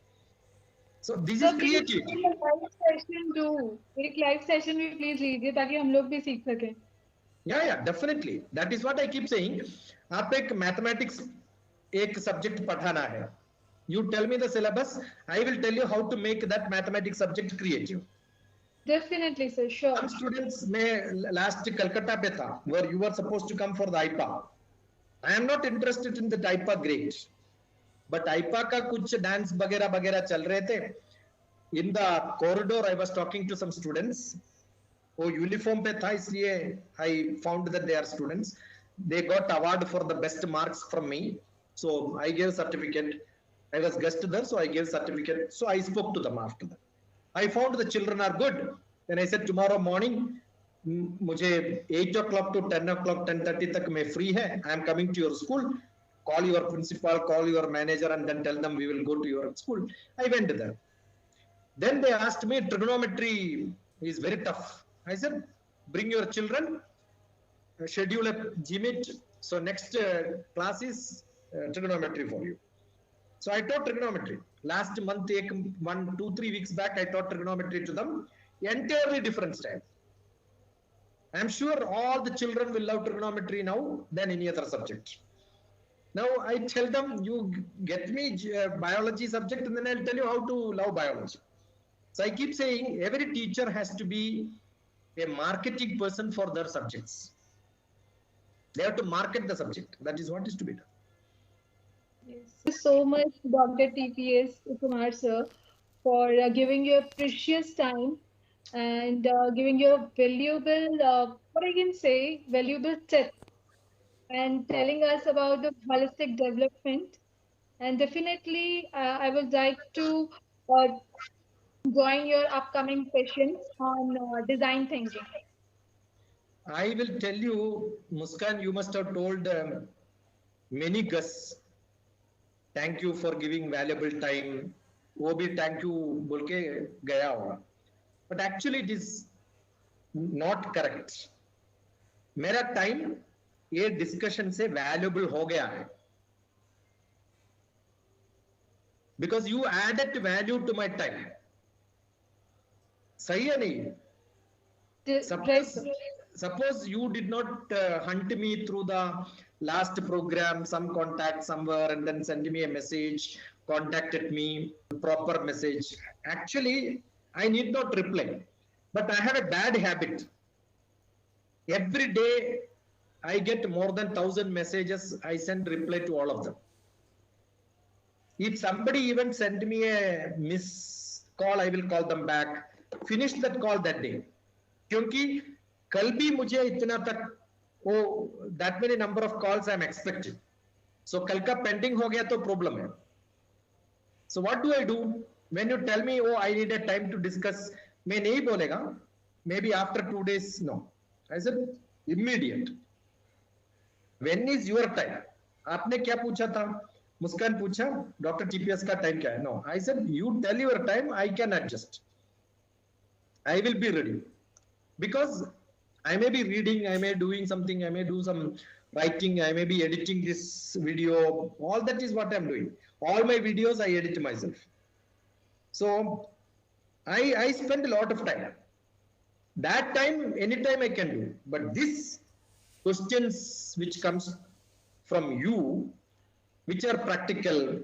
So this is creativity. Live session do एक live session भी please लीजिए ताकि हम लोग भी सीख सकें. Yeah, definitely. That is what I keep saying. आप एक mathematics एक subject पढ़ाना है. You tell me the syllabus. I will tell you how to make that mathematics subject creative. Definitely, sir. Sure. Some students में last Calcutta पे था, where you were supposed to come for the IPA. I am not interested in the IPA grade, but IPA का कुछ dance वगैरह वगैरह चल रहे थे. In the corridor, I was talking to some students. वो यूनिफॉर्म पे था इसलिए I found that they are students. They got award for the best marks from me. So I gave certificate. I was guest there, so I gave certificate. So I spoke to them after that. I found the children are good. Then I said tomorrow morning, मुझे 8 o'clock to 10 o'clock, 10:30 तक मैं free है. I am coming to your school. Call your principal, call your manager, and then tell them we will go to your school. I went there. Then they asked me, trigonometry is very tough. I said, bring your children, schedule a GMIT. So next class is trigonometry for you. So I taught trigonometry. Last month, 2-3 weeks back, I taught trigonometry to them. Entirely different style. I'm sure all the children will love trigonometry now than any other subject. Now I tell them, you get me biology subject and then I'll tell you how to love biology. So I keep saying every teacher has to be a marketing person for their subjects. They have to market the subject. That is what is to be done. Yes. Thank you so much, Dr. TPS Kumar sir, for giving your precious time and giving your valuable, what I can say, valuable tips and telling us about the holistic development. And definitely, I would like to uh, join your upcoming sessions on design thinking. I will tell you, Muskan, you must have told many guests, thank you for giving valuable time. वो भी thank you बोल के गया होगा. But actually it is not correct. मेरा time ये discussion से valuable हो गया है. Because you added value to my time. सही है नहीं? Suppose you did not hunt me through the last program, some contact somewhere and then send me a message, contacted me, proper message. Actually, I need not reply. But I have a bad habit. Every day, I get more than 1,000 messages. I send reply to all of them. If somebody even send me a miss call, I will call them back. Finish that call that day. क्योंकि कल भी मुझे इतना तक वो that many number of calls I am expecting. So कल का pending हो गया तो problem है. So what do I do? When you tell me, oh, I need a time to discuss, मैं नहीं बोलेगा. Maybe after 2 days, no. I said immediate. When is your time? आपने क्या पूछा था? मुस्कान पूछा, डॉक्टर टीपीएस का टाइम क्या है? No. I said, you tell your time, I can adjust. I will be ready. Because I may be reading, I may doing something, I may do some writing, I may be editing this video. All that is what I'm doing. All my videos I edit myself. So I spend a lot of time. That time, anytime I can do. But this questions which comes from you, which are practical,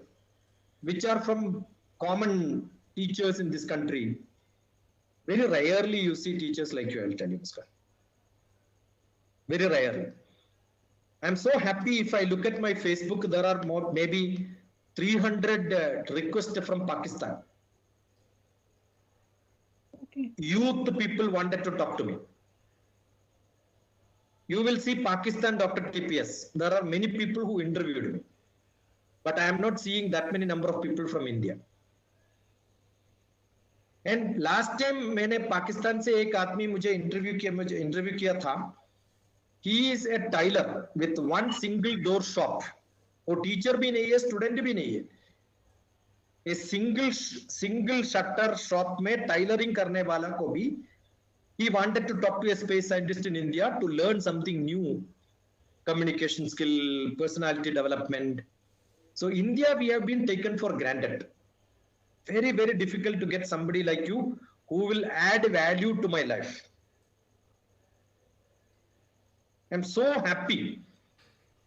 which are from common teachers in this country, very rarely you see teachers like you, I'll tell you, Muskan. Very rarely. I'm so happy if I look at my Facebook, there are more, maybe 300 requests from Pakistan. youth people wanted to talk to me. You will see Pakistan Dr. TPS. There are many people who interviewed me, but I am not seeing that many number of people from India. And last time मैंने पाकिस्तान से एक आदमी मुझे interview किया था. He is a tailor with one single door shop. वो teacher भी नहीं है, स्टूडेंट भी नहीं है. A single shutter shop में टाइलरिंग करने वाला को भी he wanted to talk to a space scientist in India to learn something new, communication skill, personality development. So India, we have been taken for granted. Very, very difficult to get somebody like you who will add value to my life. I'm so happy,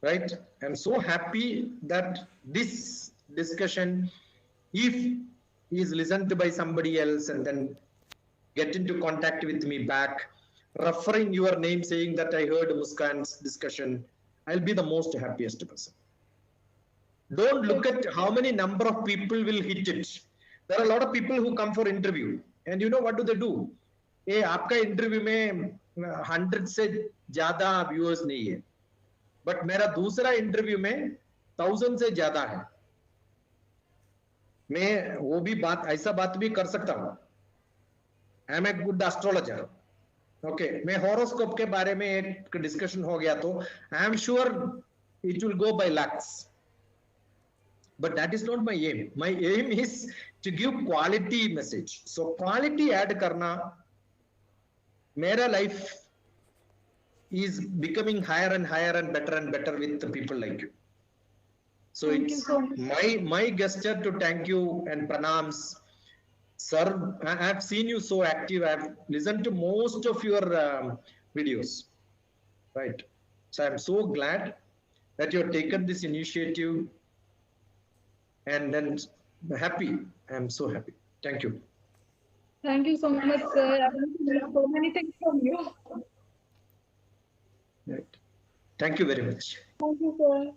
right? I'm so happy that this discussion, if is listened to by somebody else and then get into contact with me back, referring your name, saying that I heard Muskan's discussion, I'll be the most happiest person. Don't look at how many number of people will hit it. There are a lot of people who come for interview, and you know what do they do? ए आपका interview में 100 से ज्यादा viewers नहीं है, but मेरा दूसरा interview में 1000 से ज्यादा है. मैं वो भी बात ऐसा बात भी कर सकता हूं. I am a good astrologer. Okay, मैं हॉरोस्कोप के बारे में एक डिस्कशन हो गया तो I am sure it will go by lacks. But that is not my aim. My aim is to give quality message. So quality add karna, mera life is becoming higher and higher and better with the people like you. So Thank it's you so much. my gesture to thank you and pranams. Sir, I have seen you so active. I have listened to most of your videos. Right. So I'm so glad that you have taken this initiative. And then happy. I'm so happy. Thank you. Thank you so much, sir. I want to learn so many things from you. Right. Thank you very much. Thank you, sir.